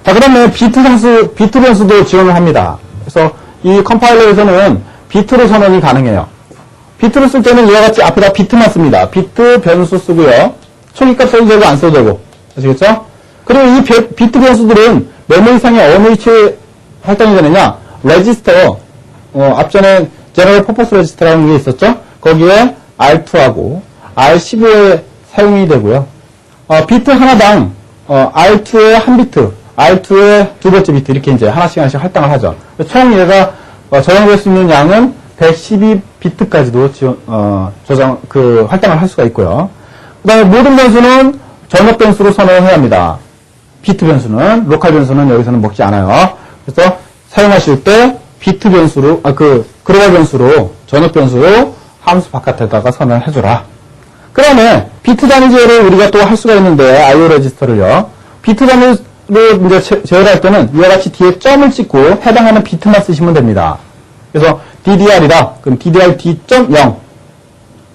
자, 그러면 비트 변수도 지원을 합니다. 그래서 이 컴파일러에서는 비트로 선언이 가능해요. 비트로 쓸 때는 이와 같이 앞에다 비트만 씁니다. 비트 변수 쓰고요. 초기값 써도 되고 안 써도 되고. 아시겠죠? 그리고 이 비트 변수들은 메모리상에 어느 위치에 할당이 되느냐? 레지스터, 앞전에 제너럴 퍼포스 레지스터라는 게 있었죠? 거기에 R2하고 R15에 사용이 되고요. 비트 하나당 R2에 한 비트, R2에 두 번째 비트 이렇게 이제 하나씩 할당을 하죠. 총 얘가 저장될 수 있는 양은 112비트까지도 할당을 할 수가 있고요. 그 다음에 모든 변수는 전업 변수로 선언을 해야 합니다. 비트 변수는, 로컬 변수는 여기서는 먹지 않아요. 그래서 사용하실 때 비트 변수로, 글로벌 변수로, 전업 변수로 함수 바깥에다가 선언을 해줘라. 그 다음에 비트 단위 제어를 우리가 또 할 수가 있는데, IO 레지스터를요. 비트 단위로 이제 제어할 때는 이와 같이 뒤에 점을 찍고 해당하는 비트만 쓰시면 됩니다. 그래서 DDR이다. 그럼 DDR D.0.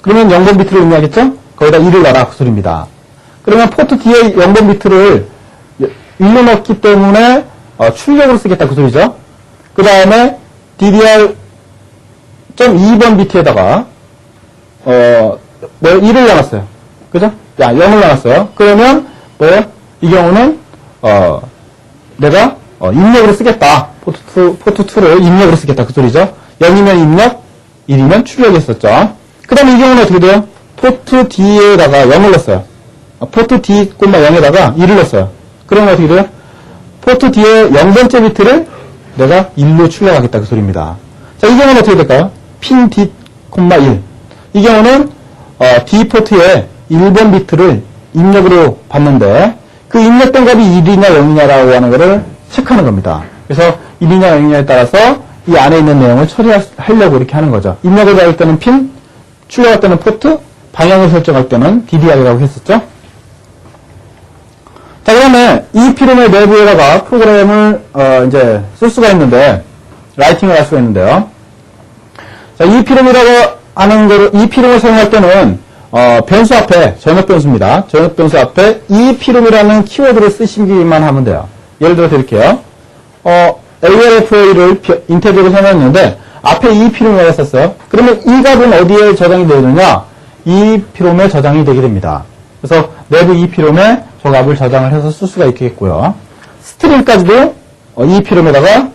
그러면 0번 비트를 의미하겠죠? 거기다 1을 넣어라. 그 소리입니다. 그러면 포트 D에 0번 비트를 1로 넣기 때문에 출력으로 쓰겠다. 그 소리죠? 그 다음에 DDR.2번 비트에다가 1을 넣었어요. 그죠? 0을 넣었어요. 그러면 이 경우는 내가 입력으로 쓰겠다. 포트 2를 입력으로 쓰겠다. 그 소리죠? 0이면 입력, 1이면 출력했었죠. 그 다음에 이 경우는 어떻게 돼요? 포트 D에다가 0을 넣었어요. 포트 D, 0에다가 1을 넣었어요. 그러면 어떻게 돼요? 포트 D의 0번째 비트를 내가 1로 출력하겠다. 그 소리입니다. 자, 이 경우는 어떻게 될까요? 핀 D, 1. 이 경우는 D 포트의 1번 비트를 입력으로 받는데 그 입력된 값이 1이냐 0이냐라고 하는 것을 체크하는 겁니다. 그래서 1이냐 0이냐에 따라서 이 안에 있는 내용을 처리하려고 이렇게 하는 거죠. 입력을 할 때는 핀, 출력할 때는 포트, 방향을 설정할 때는 DDR이라고 했었죠. 자, 그다음에 이 필름의 내부에다가 프로그램을 이제 쓸 수가 있는데 라이팅을 할 수가 있는데요. 자, 이 필름이라고 하는 거를 이 필름을 사용할 때는 변수 앞에 전업 변수입니다. 전업 변수 앞에 이 필름이라는 키워드를 쓰시기만 하면 돼요. 예를 들어 드릴게요. ALFA를 인테저로 사용했는데 앞에 이 필름이라고 했었어요. 그러면 이 값은 어디에 저장이 되느냐? 이 필름에 저장이 되게 됩니다. 그래서 내부 이 필름에 저 값을 저장을 해서 쓸 수가 있겠고요. 스트링까지도 이 필름에다가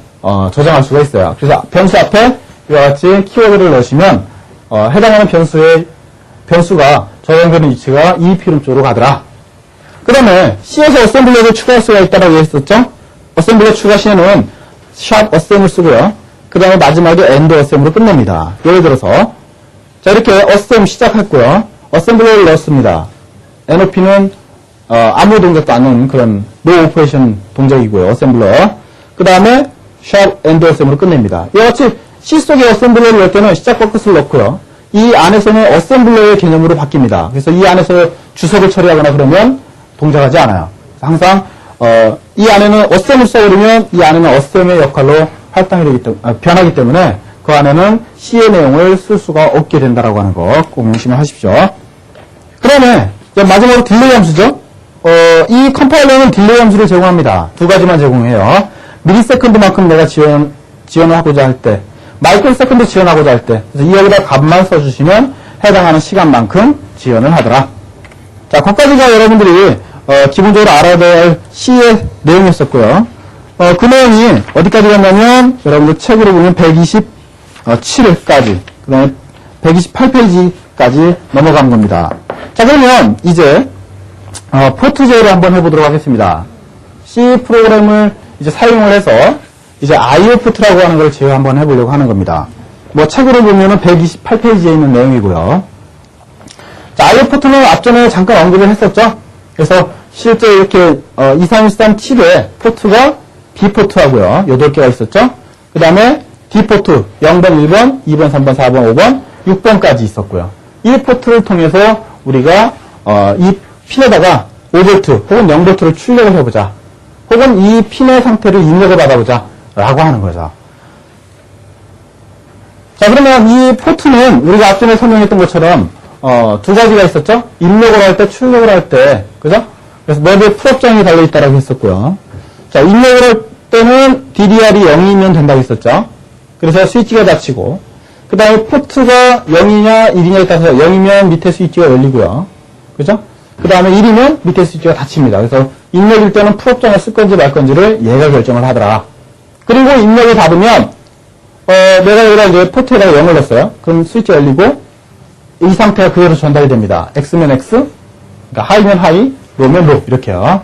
저장할 수가 있어요. 그래서 변수 앞에 이와 같이 키워드를 넣으시면 해당하는 변수가 저장되는 위치가 이 필름 쪽으로 가더라. 그 다음에 C에서 어셈블러를 추가할 수가 있다고 했었죠? 어셈블러 추가 시에는 샵 어셈을 쓰고요. 그 다음에 마지막에 엔드 어셈으로 끝냅니다. 예를 들어서 자, 이렇게 어셈 시작했고요. 어셈블러를 넣었습니다. NOP는 아무 동작도 안 하는 그런 노 오퍼레이션 동작이고요. 어셈블러. 그 다음에 샵 엔드 어셈으로 끝냅니다. 이와 같이 C 속에 어셈블러를 넣을 때는 시작과 끝을 넣고요. 이 안에서는 어셈블러의 개념으로 바뀝니다. 그래서 이 안에서 주석을 처리하거나 그러면 동작하지 않아요. 항상 이 안에는 어셈을 써버리면 이 안에는 어셈의 역할로 변하기 때문에 그 안에는 C의 내용을 쓸 수가 없게 된다라고 하는 거 꼭 명심하십시오. 그 다음에 마지막으로 딜레이 함수죠. 이 컴파일러는 딜레이 함수를 제공합니다. 두 가지만 제공해요. 미리세컨드만큼 내가 지원을 하고자 할 때, 마이크로세컨드 지원하고자 할 때, 그래서 여기다 값만 써주시면 해당하는 시간만큼 지원을 하더라. 자, 거기까지가 여러분들이 기본적으로 알아야 될 C의 내용이었었고요. 그 내용이 어디까지 갔냐면 여러분들 책으로 보면 127회까지, 그 다음에 128페이지까지 넘어간 겁니다. 자, 그러면 이제 포트 제어를 한번 해보도록 하겠습니다. C 프로그램을 이제 사용을 해서 이제 IO 포트라고 하는 걸 제어 한번 해보려고 하는 겁니다. 뭐 책으로 보면은 128페이지에 있는 내용이고요. 자, IO 포트는 앞전에 잠깐 언급을 했었죠. 그래서 실제 이렇게 2313T에 포트가 B포트하고요. 8개가 있었죠. 그 다음에 D포트 0번, 1번, 2번, 3번, 4번, 5번, 6번까지 있었고요. 이 포트를 통해서 우리가 이 핀에다가 5V 혹은 0V를 출력을 해보자. 혹은 이 핀의 상태를 입력을 받아보자 라고 하는 거죠. 자, 그러면 이 포트는 우리가 앞전에 설명했던 것처럼 두 가지가 있었죠. 입력을 할 때, 출력을 할 때, 그죠? 그래서 내부에 풀업장이 달려있다라고 했었고요. 자, 입력을 할 때는 DDR이 0이면 된다고 했었죠. 그래서 스위치가 닫히고, 그 다음에 포트가 0이냐 1이냐에 따라서 0이면 밑에 스위치가 열리고요. 그죠? 그 다음에 1이면 밑에 스위치가 닫힙니다. 그래서 입력일 때는 풀업장을 쓸 건지 말 건지를 얘가 결정을 하더라. 그리고 입력을 받으면 내가 여기다 이제 포트에다가 0을 넣었어요. 그럼 스위치가 열리고 이 상태가 그대로 전달이 됩니다. X면 X, 그러니까 하이면 하이, 로면 로 이렇게요.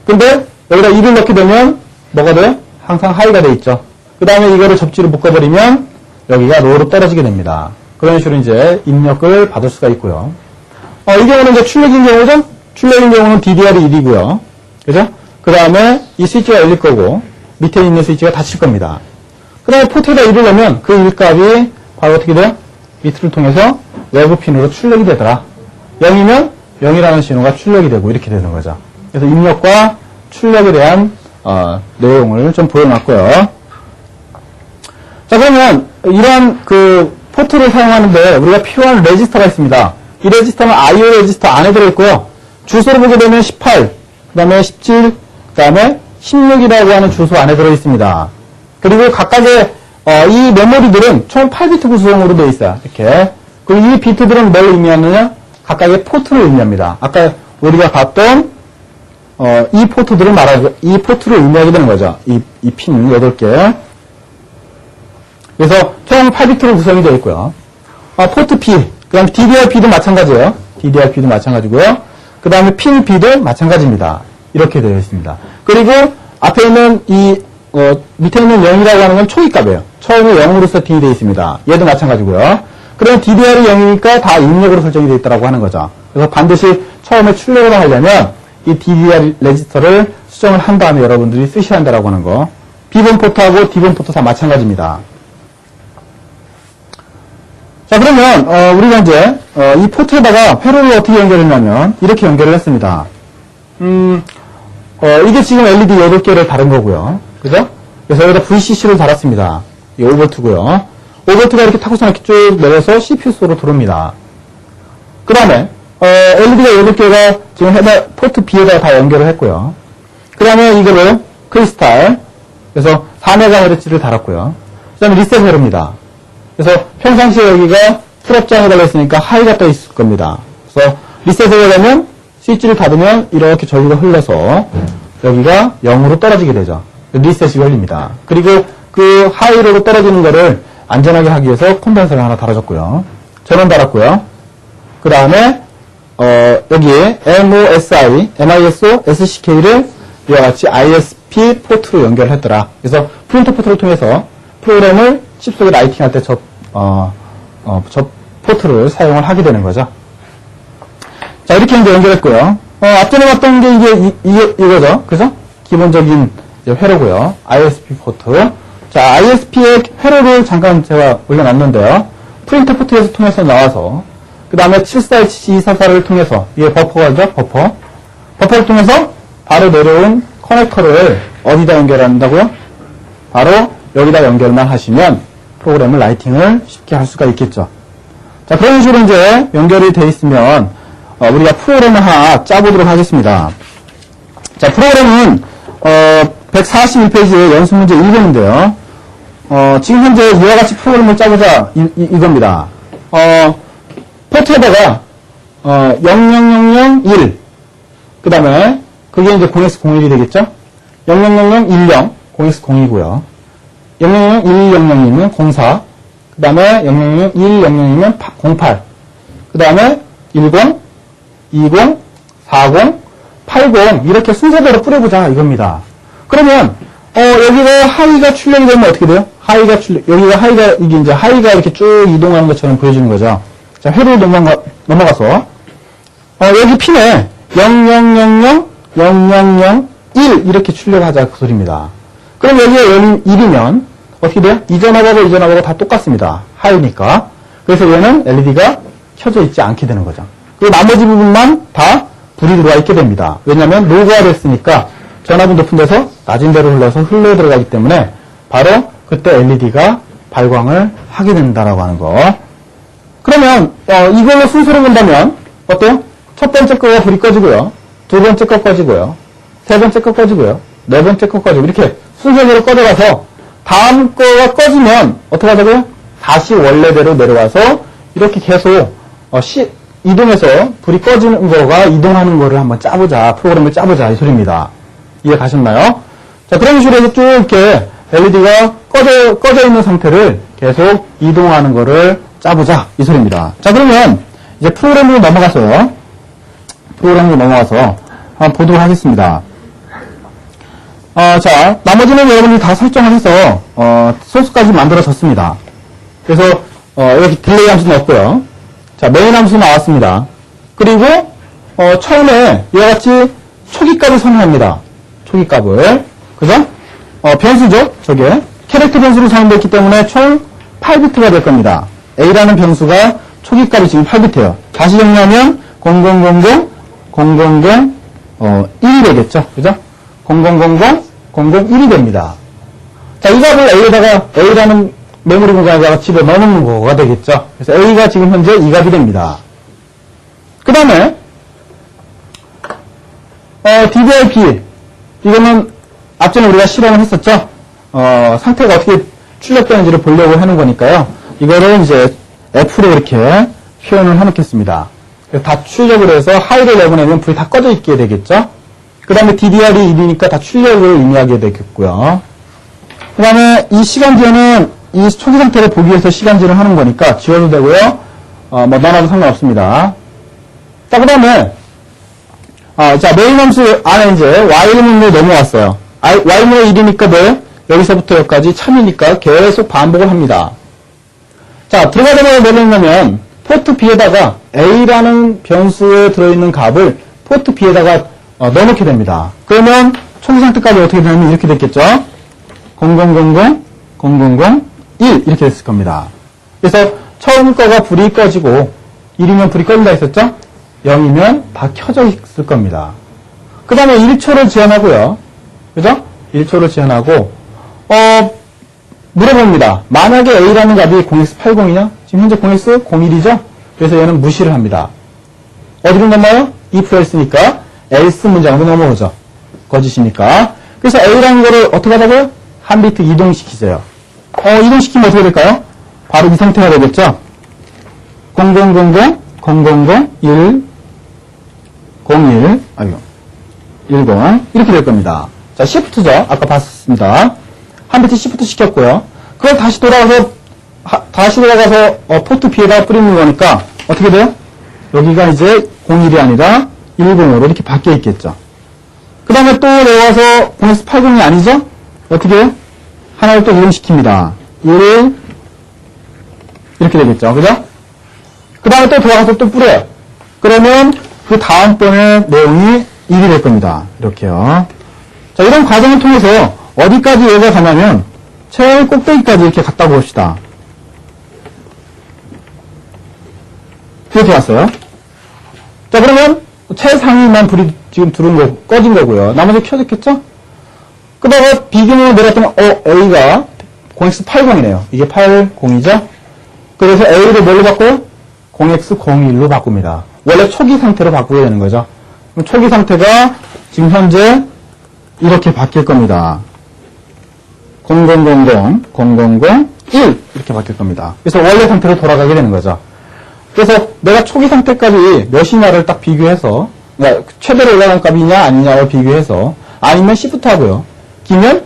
근데 여기다 1을 넣게 되면 뭐가 돼요? 항상 하이가 돼 있죠. 그 다음에 이거를 접지로 묶어버리면 여기가 로로 떨어지게 됩니다. 그런 식으로 이제 입력을 받을 수가 있고요. 이 경우는 이제 출력인 경우죠? 출력인 경우는 DDR이 1이고요. 그죠? 그 다음에 이 스위치가 열릴 거고, 밑에 있는 스위치가 닫힐 겁니다. 그 다음에 포트에다 1을 넣으면 그 1값이 바로 어떻게 돼요? 비트를 통해서 외부 핀으로 출력이 되더라. 0이면 0이라는 신호가 출력이 되고 이렇게 되는 거죠. 그래서 입력과 출력에 대한 내용을 좀 보여놨고요. 자, 그러면 이러한 그 포트를 사용하는데 우리가 필요한 레지스터가 있습니다. 이 레지스터는 IO 레지스터 안에 들어있고요. 주소를 보게 되면 18, 그 다음에 17, 그 다음에 16이라고 하는 주소 안에 들어있습니다. 그리고 각각의 이 메모리들은 총 8비트 구성으로 되어 있어요. 이렇게. 그리고 이 비트들은 뭘 의미하느냐? 각각의 포트를 의미합니다. 아까 우리가 봤던 이 포트들을 이 포트를 의미하게 되는 거죠. 이 핀 8개. 그래서 총 8비트로 구성이 되어 있고요. 포트 P, 그 다음에 DDR-B도 마찬가지예요. DDR-B도 마찬가지고요. 그 다음에 핀 B도 마찬가지입니다. 이렇게 되어 있습니다. 그리고 앞에 있는 밑에 있는 0이라고 하는 건 초기값이에요. 처음에 0으로 세팅이 되어 있습니다. 얘도 마찬가지고요. 그러면 DDR이 0이니까 다 입력으로 설정이 되어 있다고 하는 거죠. 그래서 반드시 처음에 출력을 하려면 이 DDR 레지스터를 수정을 한 다음에 여러분들이 쓰셔야 한다고 하는 거. B번 포트하고 D번 포트 다 마찬가지입니다. 자, 그러면 우리가 이제 이 포트에다가 회로를 어떻게 연결했냐면 이렇게 연결을 했습니다. 이게 지금 LED 8개를 다른 거고요. 그죠? 그래서 여기다 VCC를 달았습니다. 이게 5V고요. 5V가 이렇게 타고서 이렇게 쭉 내려서 CPU소로 들어옵니다. 그 다음에 LED가 8개가 지금 포트 B에다가 다 연결을 했고요. 그 다음에 이거를 크리스탈, 그래서 4MHz를 달았고요. 그 다음에 리셋 회로입니다. 그래서 평상시에 여기가 풀업장에 달려있으니까 하이가 떠 있을 겁니다. 그래서 리셋을 하려면 스위치를 닫으면 이렇게 전류가 흘러서 여기가 0으로 떨어지게 되죠. 리셋이 걸립니다. 그리고 그 하이로 떨어지는 거를 안전하게 하기 위해서 콘덴서를 하나 달아줬고요. 전원 달았고요. 그 다음에 여기에 MISO, SCK를 이와 같이 ISP 포트로 연결했더라. 그래서 프린터 포트를 통해서 프로그램을 칩 속에 라이팅할 때 저 포트를 사용을 하게 되는 거죠. 자, 이렇게 연결했고요. 앞전에 봤던 게 이거죠. 그죠? 기본적인 회로고요. ISP 포트. 자, ISP의 회로를 잠깐 제가 올려놨는데요. 프린터 포트에서 통해서 나와서, 그 다음에 74HC244를 통해서, 이게 버퍼가죠? 버퍼를 통해서 바로 내려온 커넥터를 어디다 연결한다고요? 바로 여기다 연결만 하시면 프로그램을 라이팅을 쉽게 할 수가 있겠죠. 자, 그런 식으로 이제 연결이 되어 있으면 우리가 프로그램을 하나 짜보도록 하겠습니다. 자, 프로그램은 141페이지의 연습 문제 1번인데요. 지금 현재 이와 같이 프로그램을 짜보자 이겁니다. 포트에다가 00001, 그 다음에 그게 이제 0x01이 되겠죠? 000010, 0x02고요. 000100이면 04, 그 다음에 000100이면 08, 그 다음에 10, 20, 40, 80 이렇게 순서대로 뿌려보자 이겁니다. 그러면 여기가 하이가 출력이 되면 어떻게 돼요? 하이가 출력, 여기가 하이가, 이게 이제 하이가 이렇게 쭉 이동하는 것처럼 보여주는 거죠. 자, 회로 넘어가서, 여기 핀에 0000, 0001 이렇게 출력하자 그 소리입니다. 그럼 여기가 1이면 어떻게 돼요? 이전하고 다 똑같습니다. 하이니까. 그래서 얘는 LED가 켜져 있지 않게 되는 거죠. 그리고 나머지 부분만 다 불이 들어와 있게 됩니다. 왜냐하면 노고가 됐으니까 전압은 높은 데서 낮은 데로 흘러서 흘러 들어가기 때문에 바로 그때 LED가 발광을 하게 된다라고 하는 거. 그러면 이걸로 순서로 본다면 어때요? 첫 번째 거가 불이 꺼지고요. 두 번째 거 꺼지고요. 세 번째 거 꺼지고요. 네 번째 거 꺼지고 이렇게 순서대로 꺼져가서 다음 거가 꺼지면 어떻게 하자고요? 다시 원래대로 내려와서 이렇게 계속 이동해서 불이 꺼지는 거가 이동하는 거를 한번 짜보자. 프로그램을 짜보자. 이 소리입니다. 이해 가셨나요? 자, 그런 식으로 해서 쭉 이렇게 LED가 꺼져 있는 상태를 계속 이동하는 거를 짜보자. 이 소리입니다. 자, 그러면 이제 프로그램으로 넘어가서 한번 보도록 하겠습니다. 자, 나머지는 여러분이 다 설정을 해서, 소스까지 만들어졌습니다. 그래서, 여기 딜레이 함수 넣었고요. 자, 메인 함수 나왔습니다. 그리고, 처음에 이와 같이 초기값을 선언합니다. 초기값을. 그죠? 변수죠? 저게. 캐릭터 변수로 사용되었기 때문에 총 8비트가 될 겁니다. A라는 변수가 초기값이 지금 8비트예요. 다시 정리하면 0000, 1이 되겠죠? 그죠? 0000, 1이 됩니다. 자, 이 값을 A라는 메모리 공간에다가 집어넣는 거가 되겠죠? 그래서 A가 지금 현재 이 값이 됩니다. 그 다음에, DDR-B. 이거는 앞전에 우리가 실험을 했었죠? 상태가 어떻게 출력되는지를 보려고 하는 거니까요. 이거를 이제 F로 이렇게 표현을 해놓겠습니다. 다 출력을 해서 하이를 내보내면 불이 다 꺼져 있게 되겠죠? 그 다음에 DDR이 1이니까 다 출력을 의미하게 되겠고요. 그 다음에 이 시간제는 이 초기 상태를 보기 위해서 시간제를 하는 거니까 지워도 되고요. 뭐 넣어놔도 상관없습니다. 자, 그 다음에 자, 메인 함수 안에 이제 while문으로 넘어왔어요. while문이 1이니까 뭐예요? 여기서부터 여기까지 1000이니까 계속 반복을 합니다. 자, 들어가자마자 뭘 했냐면 포트 B에다가 A라는 변수에 들어있는 값을 포트 B에다가 넣어놓게 됩니다. 그러면 초기 상태까지 어떻게 되냐면 이렇게 됐겠죠? 0000, 1 이렇게 됐을 겁니다. 그래서 처음 거가 불이 꺼지고 1이면 불이 꺼진다 했었죠? 0이면 다 켜져 있을 겁니다. 그 다음에 1초를 제한하고요. 그죠? 1초를 제한하고 물어봅니다. 만약에 A라는 값이 0x80이냐? 지금 현재 0x01이죠? 그래서 얘는 무시를 합니다. 어디로 넘어요? if else니까 else 문장으로 넘어오죠. 거짓이니까. 그래서 A라는 거를 어떻게 하자고요? 한 비트 이동시키세요. 이동시키면 어떻게 될까요? 바로 이 상태가 되겠죠? 0000, 1, 01, 10 이렇게 될 겁니다. 자, 시프트죠. 아까 봤습니다. 한 비트 시프트 시켰고요. 그걸 다시 돌아가서 포트 B에다 뿌리는 거니까 어떻게 돼요? 여기가 이제 01이 아니라 10으로 이렇게 바뀌어 있겠죠. 그 다음에 또 내려와서 0x80이 아니죠? 어떻게 해요? 하나를 또 이동시킵니다. 1, 이렇게 되겠죠. 그죠? 그 다음에 또 돌아가서 또 뿌려요. 그러면 그 다음번에 내용이 1이 될 겁니다. 이렇게요. 자, 이런 과정을 통해서 어디까지 얘가 가냐면 제일 꼭대기까지 이렇게 갔다 봅시다. 이렇게 왔어요. 자, 그러면 최상위만 불이 지금 꺼진 거고요. 나머지 켜졌겠죠? 그다가 비교문을 내렸더니 A가 0x80이네요. 이게 80이죠? 그래서 A를 뭘로 바꿔요? 0x01로 바꿉니다. 원래 초기 상태로 바꾸게 되는 거죠. 그럼 초기 상태가 지금 현재 이렇게 바뀔 겁니다. 0000, 1 이렇게 바뀔 겁니다. 그래서 원래 상태로 돌아가게 되는 거죠. 그래서 내가 초기 상태까지 몇이냐를 딱 비교해서, 그러니까 최대로 올라간 값이냐 아니냐를 비교해서, 아니면 시프트 하고요. 기면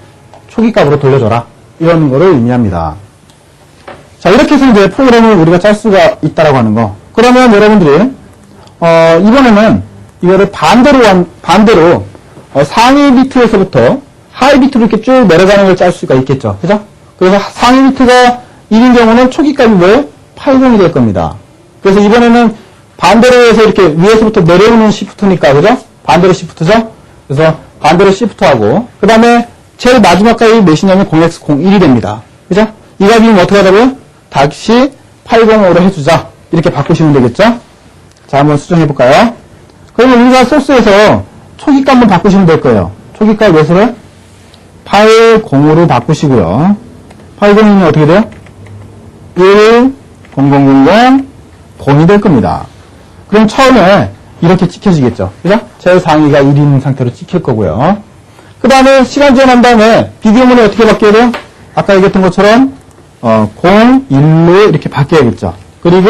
초기 값으로 돌려줘라. 이런 거를 의미합니다. 자, 이렇게 해서 이제 프로그램을 우리가 짤 수가 있다라고 하는 거. 그러면 여러분들이, 이번에는 이거를 반대로 상위 비트에서부터 하이 비트로 이렇게 쭉 내려가는 걸 짤 수가 있겠죠. 그죠? 그래서 상위 비트가 1인 경우는 초기값이 뭐예요? 80이 될 겁니다. 그래서 이번에는 반대로 해서 이렇게 위에서부터 내려오는 시프트니까, 그죠? 반대로 시프트죠? 그래서 반대로 시프트하고, 그 다음에 제일 마지막 값이 몇이냐면 0x01이 됩니다. 그죠? 이 값이면 어떻게 하자고요? 다시 805로 해주자. 이렇게 바꾸시면 되겠죠? 자, 한번 수정해볼까요? 그러면 우리가 소스에서 초기값만 바꾸시면 될 거예요. 초기값 몇으로? 805로 바꾸시고요. 802는 어떻게 돼요? 1, 0000, 0이 될 겁니다. 그럼 처음에 이렇게 찍혀지겠죠. 그죠? 제일 상위가 1인 상태로 찍힐 거고요. 그 다음에 시간 지연한 다음에 비교문이 어떻게 바뀌어야 돼요? 아까 얘기했던 것처럼 0, 1로 이렇게 바뀌어야겠죠. 그리고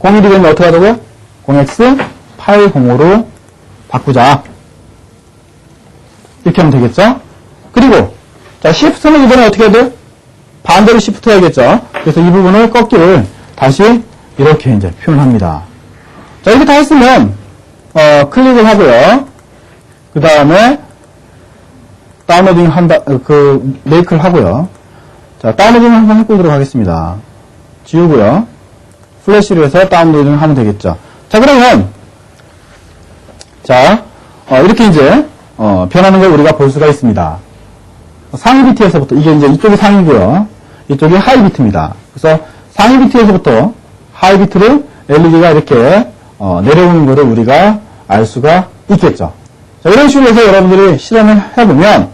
01이 되면 어떻게 하자고요? 0x 805로 바꾸자. 이렇게 하면 되겠죠? 그리고 자, 시프트는 이번에 어떻게 해야 돼요? 반대로 시프트 해야겠죠? 그래서 이 부분을 꺾기를 다시 이렇게 이제 표현합니다. 자, 이렇게 다 했으면 클릭을 하고요. 그 다음에 다운로딩 한다, 메이크를 하고요. 자, 다운로딩 한번 해보도록 하겠습니다. 지우고요. 플래시로 해서 다운로딩 하면 되겠죠. 자, 그러면 자, 이렇게 이제 변하는 걸 우리가 볼 수가 있습니다. 상위 비트에서부터 이게 이제 이쪽이 상위고요. 이쪽이 하이 비트입니다. 그래서 상위 비트에서부터 하이 비트를 LED가 이렇게 내려오는 것을 우리가 알 수가 있겠죠. 자, 이런 식으로 해서 여러분들이 실험을 해보면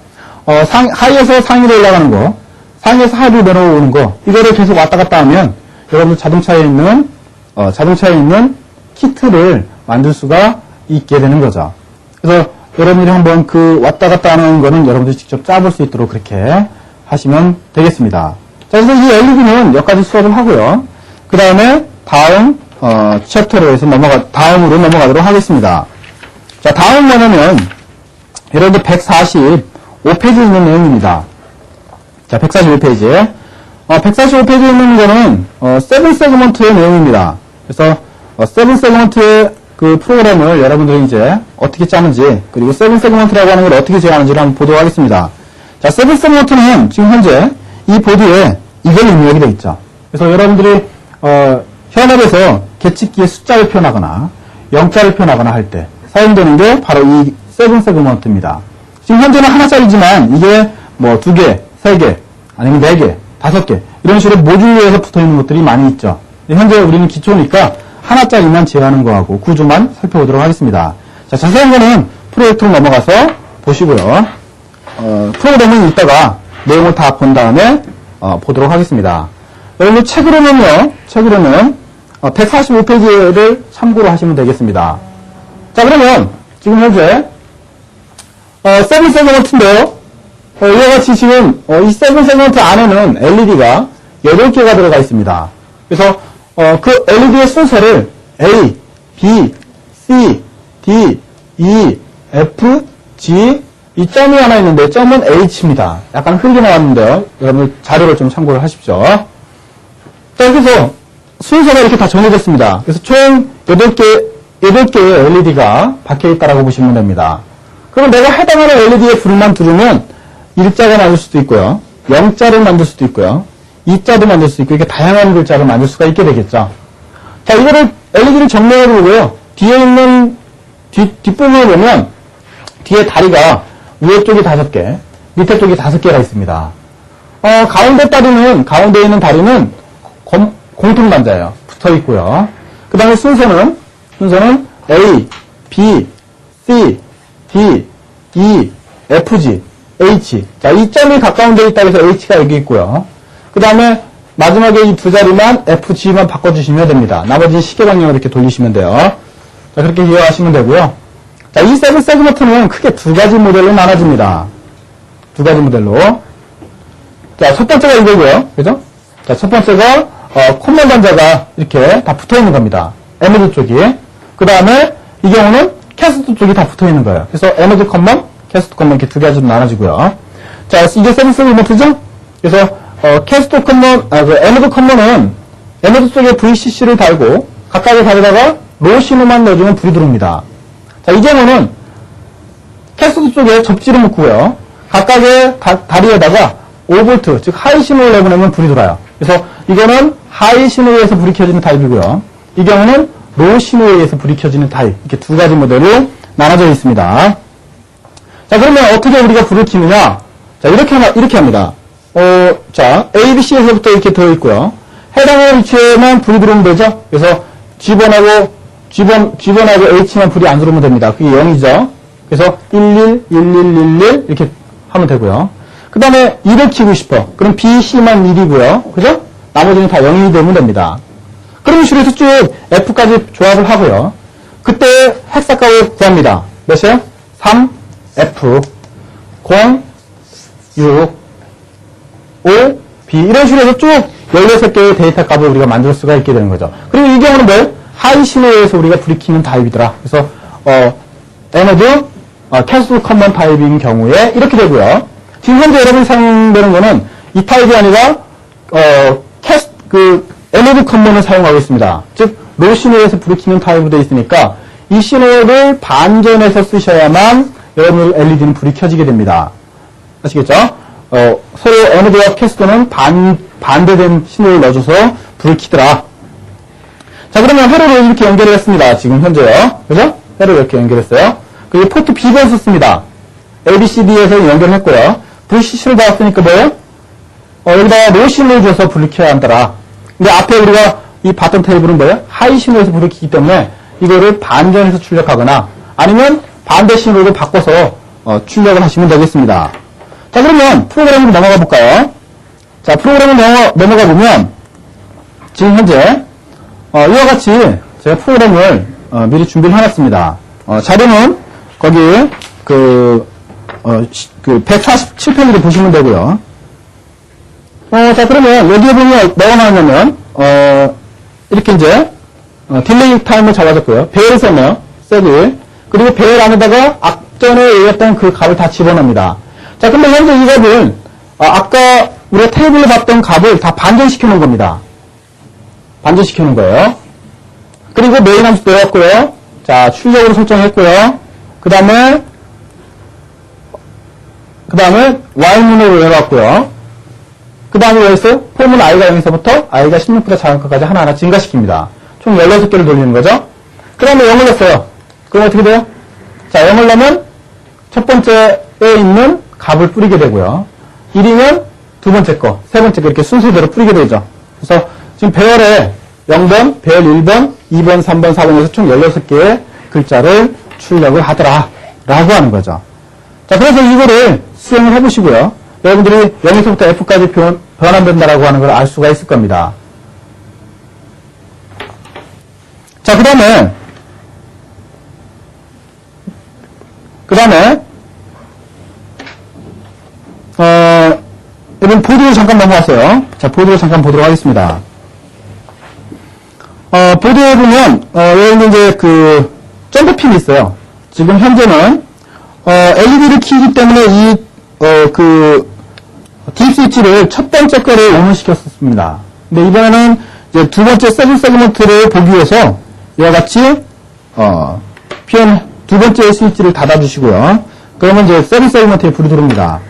하이에서 상위로 올라가는 거, 상위에서 하이로 내려오는 거, 이거를 계속 왔다 갔다 하면 여러분들 자동차에 있는 키트를 만들 수가 있게 되는 거죠. 그래서 여러분들이 한번 그 왔다 갔다 하는 거는 여러분들이 직접 짜볼 수 있도록 그렇게 하시면 되겠습니다. 자, 그래서 이 LED는 여기까지 수업을 하고요. 그 다음에 다음 챕터로 해서 다음으로 넘어가도록 하겠습니다. 자, 다음 뭐냐면 여러분들 145페이지에 있는 내용입니다. 자, 145페이지. 145페이지에 있는 거는 세븐 세그먼트의 내용입니다. 그래서 세븐 세그먼트의 그 프로그램을 여러분들이 이제 어떻게 짜는지, 그리고 세븐 세그먼트라고 하는 걸 어떻게 제어하는지를 한번 보도록 하겠습니다. 자, 세븐 세그먼트는 지금 현재 이 보드에 이걸 입력이 되어 있죠. 그래서 여러분들이 현업에서 계측기에 숫자를 표현하거나 영자를 표현하거나 할 때 사용되는 게 바로 이 세븐 세그먼트입니다. 지금 현재는 하나짜리지만 이게 뭐 2개, 3개, 아니면 4개, 5개 이런 식으로 모듈로해서 붙어있는 것들이 많이 있죠. 현재 우리는 기초니까 하나짜리만 제어하는 거하고 구조만 살펴보도록 하겠습니다. 자, 자세한 거는 프로젝트로 넘어가서 보시고요. 프로그램은 이따가 내용을 다 본 다음에 보도록 하겠습니다. 여러분 책으로는 145페이지를 참고로 하시면 되겠습니다. 자, 그러면 지금 현재 세븐 세그먼트인데요. 이와 같이 지금 이 세븐 세그먼트 안에는 LED가 8개가 들어가 있습니다. 그래서 그 LED의 순서를 A, B, C, D, E, F, G 이 점이 하나 있는데 점은 H입니다. 약간 흙이 나왔는데요. 여러분 자료를 좀 참고를 하십시오. 자, 그래서 순서가 이렇게 다 정해졌습니다. 그래서 총 8개의 LED가 박혀있다라고 보시면 됩니다. 그럼 내가 해당하는 LED의 불만 두르면 1자가 만들 수도 있고요. 0자를 만들 수도 있고요. 2자도 만들 수 있고, 이렇게 다양한 글자를 만들 수가 있게 되겠죠. 자, 이거를 LED를 정면에 보고요. 뒤에 있는, 뒷부분을 보면, 뒤에 다리가 위에 쪽이 5개, 밑에 쪽이 5개가 있습니다. 가운데 있는 다리는 공통단자예요. 붙어 있고요. 그 다음에 순서는 A, B, C, D, E, F, G, H. 자, 이 점이 가까운 데 있다고 해서 H가 여기 있고요. 그 다음에 마지막에 이 두 자리만 FG만 바꿔주시면 됩니다. 나머지는 시계 방향으로 이렇게 돌리시면 돼요. 자, 그렇게 이해하시면 되고요. 자, 이 세븐 세그먼트는 크게 2가지 모델로 나눠집니다. 2가지 모델로. 자, 첫 번째가 이거고요. 그죠? 자, 첫 번째가, 콤먼 단자가 이렇게 다 붙어 있는 겁니다. 에너드 쪽이. 그 다음에 이 경우는 캐스트 쪽이 다 붙어 있는 거예요. 그래서 에너드 컴먼, 캐스트 컴먼 이렇게 2가지로 나눠지고요. 자, 이게 세븐 세그먼트죠? 그래서, 캐스트 컴먼, 에너드 컴먼은 에너드 쪽에 VCC를 달고 가까이 가려다가 로 신호만 넣어주면 불이 들어옵니다. 자, 이 경우는 캐스트 쪽에 접지를 묶고요. 각각의 다리에다가 5V, 즉 하이 신호를 내보내면 불이 돌아요. 그래서 이거는 하이 신호에 의해서 불이 켜지는 타입이고요. 이 경우는 로우 신호에 의해서 불이 켜지는 타입. 이렇게 두 가지 모델로 나눠져 있습니다. 자, 그러면 어떻게 우리가 불을 켜느냐? 자, 이렇게 합니다. 자, A, B, C에서부터 이렇게 되어 있고요. 해당하는 위치에만 불이 들어오면 되죠? 그래서 G1하고 H만 불이 안 들어오면 됩니다. 그게 0이죠? 그래서 11, 11, 11 이렇게 하면 되고요. 그 다음에 2를 켜고 싶어. 그럼 B, C만 1이고요. 그죠? 나머지는 다 0이 되면 됩니다. 그런 식으로 해서 쭉 F까지 조합을 하고요. 그때 헥사값을 구합니다. 몇이요? 3, F, 0, 6, 5, B 이런 식으로 해서 쭉 16개의 데이터 값을 우리가 만들 수가 있게 되는 거죠. 그리고 이 경우는 뭐? 하이 신호에 의해서 우리가 불이 켜는 타입이더라. 그래서 에너드 캐슬 커먼 타입인 경우에 이렇게 되고요. 지금 현재 여러분이 사용되는 거는 이 타입이 아니라 에너드 커먼을 사용하고 있습니다. 즉 로 신호에서 불이 켜는 타입으로 되어 있으니까 이 신호를 반전해서 쓰셔야만 여러분 LED는 불이 켜지게 됩니다. 아시겠죠? 서로 에너드와 캐스터는 반대된 신호를 넣어줘서 불을 켜더라. 자, 그러면 회로를 이렇게 연결을 했습니다. 지금 현재요. 그죠? 회로를 이렇게 연결했어요. 그리고 포트 B번 썼습니다. ABCD에서 연결을 했고요. VCC를 달았으니까 뭐예요? 여기다가 로 신호를 줘서 불을 켜야 한다라. 근데 앞에 우리가 이 봤던 테이블은 뭐예요? 하이 신호에서 불을 켜기 때문에 이거를 반전해서 출력하거나 아니면 반대 신호로 바꿔서 출력을 하시면 되겠습니다. 자, 그러면 프로그램으로 넘어가 볼까요? 자, 프로그램으로 넘어가 보면 지금 현재 이와 같이 제가 프로그램을 미리 준비를 해놨습니다. 자료는 거기 147페이지를 보시면 되고요. 자, 그러면 여기에 보면 뭐가 나왔냐면 이렇게 이제 딜레이 타임을 잡아줬고요. 배열을 썼네요. 세일. 그리고 배열 안에다가 앞전에 얘기했던 그 값을 다 집어넣습니다. 자, 근데 현재 이 값을 아까 우리가 테이블로 봤던 값을 다 반전시켜 놓은 겁니다. 반전시켜 놓은 거예요. 그리고 메인 함수 들어갔고요. 자, 출력으로 설정했고요. 그 다음에 while문으로 내려왔고요. 그 다음에 여기서 폼은 i가 0에서부터 i가 16보다 작은 것까지 하나하나 증가시킵니다. 총 16개를 돌리는 거죠. 그 다음에 0을 넣었어요. 그럼 어떻게 돼요? 자, 0을 넣으면 첫 번째에 있는 값을 뿌리게 되고요. 1이면 두 번째 거, 세 번째 거 이렇게 순서대로 뿌리게 되죠. 그래서 지금 배열에 0번, 배열 1번, 2번, 3번, 4번에서 총 16개의 글자를 출력을 하더라 라고 하는 거죠. 자, 그래서 이거를 수행을 해보시고요. 여러분들이 0에서부터 F까지 변환된다라고 하는 걸 알 수가 있을 겁니다. 자, 그 다음에 이번 보드로 잠깐 넘어왔어요. 자, 보드로 잠깐 보도록 하겠습니다. 보드에 보면, 여기 이제 점프핀이 있어요. 지금 현재는, LED를 켜기 때문에 딥 스위치를 첫 번째 거를 온시켰었습니다. 근데 이번에는 이제 두 번째 세그먼트를 보기 위해서 이와 같이, 두 번째 스위치를 닫아주시고요. 그러면 이제 세그먼트에 불이 들어옵니다.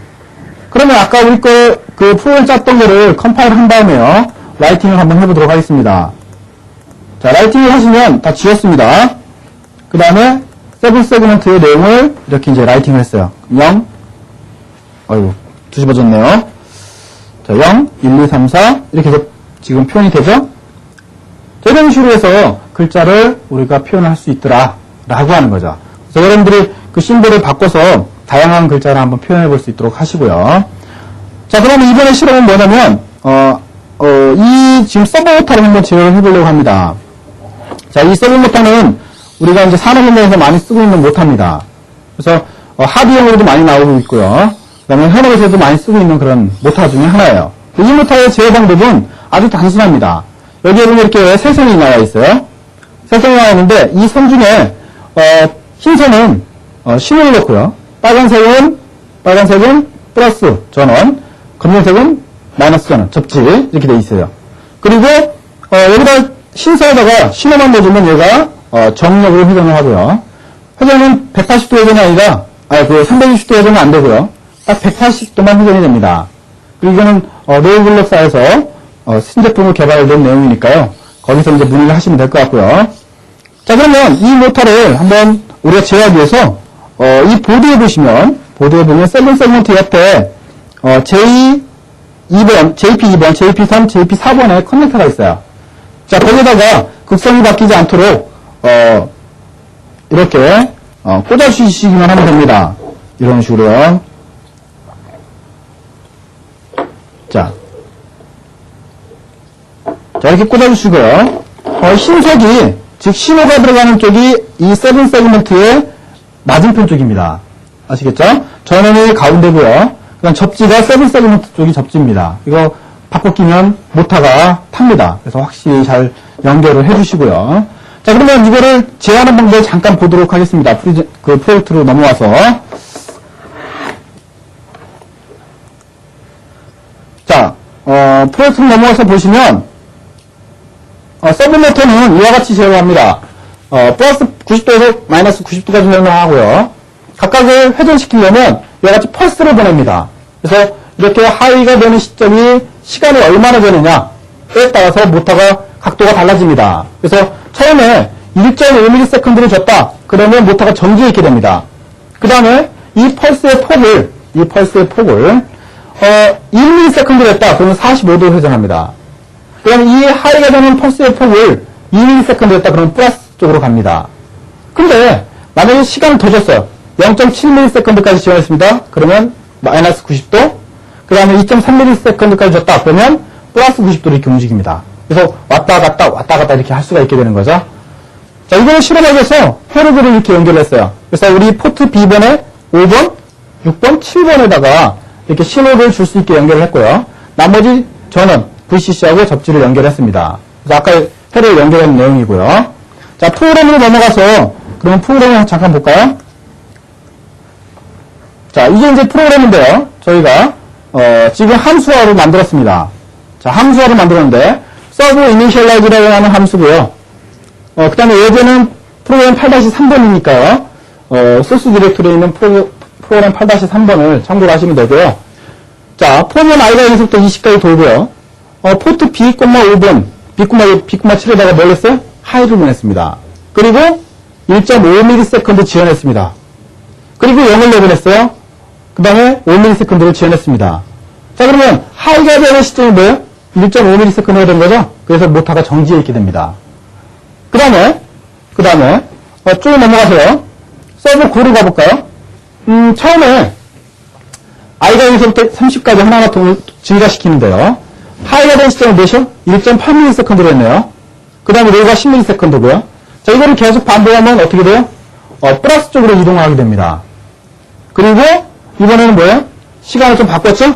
그러면 아까 우리 그 프로그램 짰던 거를 컴파일 한 다음에요. 라이팅을 한번 해보도록 하겠습니다. 자, 라이팅을 하시면 다 지웠습니다. 그 다음에 세그먼트의 내용을 이렇게 이제 라이팅을 했어요. 0, 뒤집어졌네요. 자, 0, 1, 2, 3, 4 이렇게 해서 지금 표현이 되죠? 자, 이런 식으로 해서 글자를 우리가 표현할 수 있더라 라고 하는 거죠. 그래서 여러분들이 그 심볼을 바꿔서 다양한 글자를 한번 표현해 볼 수 있도록 하시고요. 자, 그러면 이번에 실험은 뭐냐면 이 지금 서브모터를 한번 제어를 해보려고 합니다. 자, 이 서브모터는 우리가 이제 산업 현장에서 많이 쓰고 있는 모터입니다. 그래서 하드용으로도 많이 나오고 있고요. 그 다음에 현업에서도 많이 쓰고 있는 그런 모터 중에 하나예요. 이 모터의 제어 방법은 아주 단순합니다. 여기에 보면 이렇게 세 선이 나와 있어요. 세 선이 나와 있는데 이 선 중에 흰 선은 신호를 넣고요. 빨간색은 플러스 전원, 검정색은 마이너스 전원, 접지 이렇게 돼 있어요. 그리고 여기다 신선에다가 신호만 넣어주면 얘가 정력으로 회전을 하고요. 회전은 180도 회전이 아니라 320도 회전은 안 되고요. 딱 180도만 회전이 됩니다. 그리고 이거는 노블록사에서 신제품으로 개발된 내용이니까요. 거기서 이제 문의를 하시면 될 것 같고요. 자, 그러면 이 모터를 한번 우리가 제어하기 위해서 이 보드에 보시면 세븐 세그먼트 옆에 J2번, JP2번, JP3, JP4번에 커넥터가 있어요. 자, 거기다가 극성이 바뀌지 않도록 이렇게 꽂아주시기만 하면 됩니다. 이런 식으로요. 자, 이렇게 꽂아주시고요. 신속이, 즉 신호가 들어가는 쪽이 이 세븐 세그먼트의 맞은편 쪽입니다. 아시겠죠? 전원이 가운데고요. 그다음 접지가 세븐 세그먼트 쪽이 접지입니다. 이거 바꿔 끼면 모터가 탑니다. 그래서 확실히 잘 연결을 해주시고요. 자, 그러면 이거를 제어하는 방법을 잠깐 보도록 하겠습니다. 프로젝트로 넘어와서. 자, 프로젝트로 넘어와서 보시면, 서브 모터는 이와 같이 제어를 합니다. 플러스 90도에서 마이너스 90도까지 회전을 하고요. 각각을 회전시키려면 이와 같이 펄스를 보냅니다. 그래서 이렇게 하이가 되는 시점이 시간이 얼마나 되느냐에 따라서 모터가 각도가 달라집니다. 그래서 처음에 1.5ms를 줬다. 그러면 모터가 정지해 있게 됩니다. 그 다음에 이 펄스의 폭을 1ms를 했다. 그러면 45도 회전합니다. 그 다음에 이 하이가 되는 펄스의 폭을 2ms를 했다. 그러면 플러스 쪽으로 갑니다. 근데 만약에 시간을 더 줬어요. 0.7ms까지 지원했습니다. 그러면 마이너스 90도. 그 다음에 2.3ms까지 줬다. 그러면 플러스 90도로 이렇게 움직입니다. 그래서 왔다 갔다 이렇게 할 수가 있게 되는 거죠. 자, 이걸 실험하기 위해서 회로들을 이렇게 연결했어요. 그래서 우리 포트 B번에 5번, 6번, 7번에다가 이렇게 신호를 줄 수 있게 연결을 했고요. 나머지 전원, VCC하고 접지를 연결했습니다. 그래서 아까 회로를 연결한 내용이고요. 자, 프로그램으로 넘어가서 그러면 프로그램을 잠깐 볼까요? 자, 이게 이제 프로그램인데요. 저희가 지금 함수화를 만들었습니다. 자, 함수화를 만들었는데 서브 이니셜라이즈라고 하는 함수고요. 그 다음에 예제는 프로그램 8-3번이니까요. 소스 디렉토리에 있는 프로그램 8-3번을 참고를 하시면 되고요. 자, 포면 i가 1에서부터 20까지 돌고요. 포트 B, 5번, B,7에다가 뭘 했어요? 하이를 보냈습니다. 그리고 1.5ms 지원했습니다. 그리고 0을 내보냈어요. 그 다음에 5ms를 지원했습니다. 자, 그러면 하이가 되는 시점이 뭐예요? 1.5ms가 된 거죠? 그래서 모터가 정지해 있게 됩니다. 그 다음에 쭉 넘어가서요. 서브 9로 가볼까요? 처음에 i가 1에서부터 30까지 하나하나 증가시키는데요. 하이가 된 시점은 몇이요? 1.8ms로 했네요. 그 다음에 로우가 10ms고요. 자, 이거를 계속 반복하면 어떻게 돼요? 플러스 쪽으로 이동하게 됩니다. 그리고 이번에는 뭐예요? 시간을 좀 바꿨죠?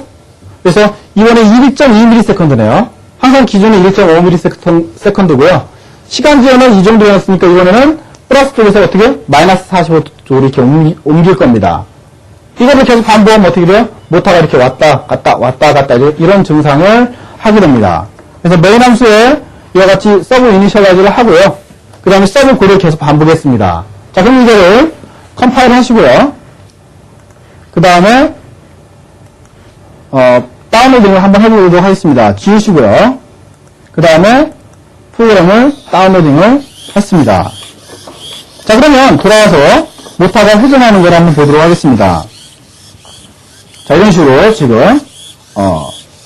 그래서 이번에 1.2ms네요. 항상 기존에 1.5ms고요. 시간 지연은 이 정도였으니까 이번에는 플러스 쪽에서 어떻게? 마이너스 45도 쪽으로 이렇게 옮길 겁니다. 이거를 계속 반복하면 어떻게 돼요? 모터가 이렇게 왔다 갔다 이런 증상을 하게 됩니다. 그래서 메인 함수에 이와 같이 서브 이니셜라이즈를 하고요. 그 다음에 서브 고를 계속 반복했습니다. 자, 그럼 이거를 컴파일 하시고요. 그 다음에 다운로딩을 한번 해보도록 하겠습니다. 지우시고요. 그 다음에 프로그램을 다운로딩을 했습니다. 자, 그러면 돌아와서 모터가 회전하는 걸 한번 보도록 하겠습니다. 자, 이런 식으로 지금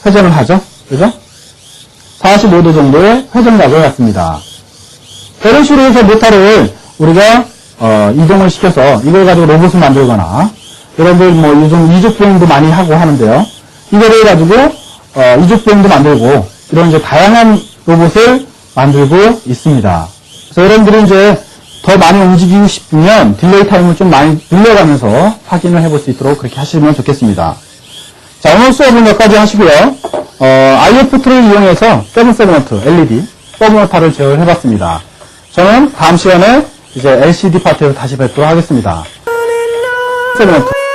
회전을 하죠. 그죠? 45도 정도의 회전각을 갖습니다. 이런 식으로 해서 모터를 우리가 이동을 시켜서 이걸 가지고 로봇을 만들거나 여러분들 뭐 요즘 이족 보행도 많이 하고 하는데요. 이거를 가지고 이족 보행도 만들고 이런 이제 다양한 로봇을 만들고 있습니다. 그래서 여러분들이 이제 더 많이 움직이고 싶으면 딜레이 타임을 좀 많이 늘려가면서 확인을 해볼 수 있도록 그렇게 하시면 좋겠습니다. 자, 오늘 수업은 여기까지 하시고요. IO 포트를 이용해서 세븐 세그먼트 LED 서브 모터를 제어를 해봤습니다. 저는 다음 시간에 이제 LCD 파트에서 다시 뵙도록 하겠습니다. 세그먼트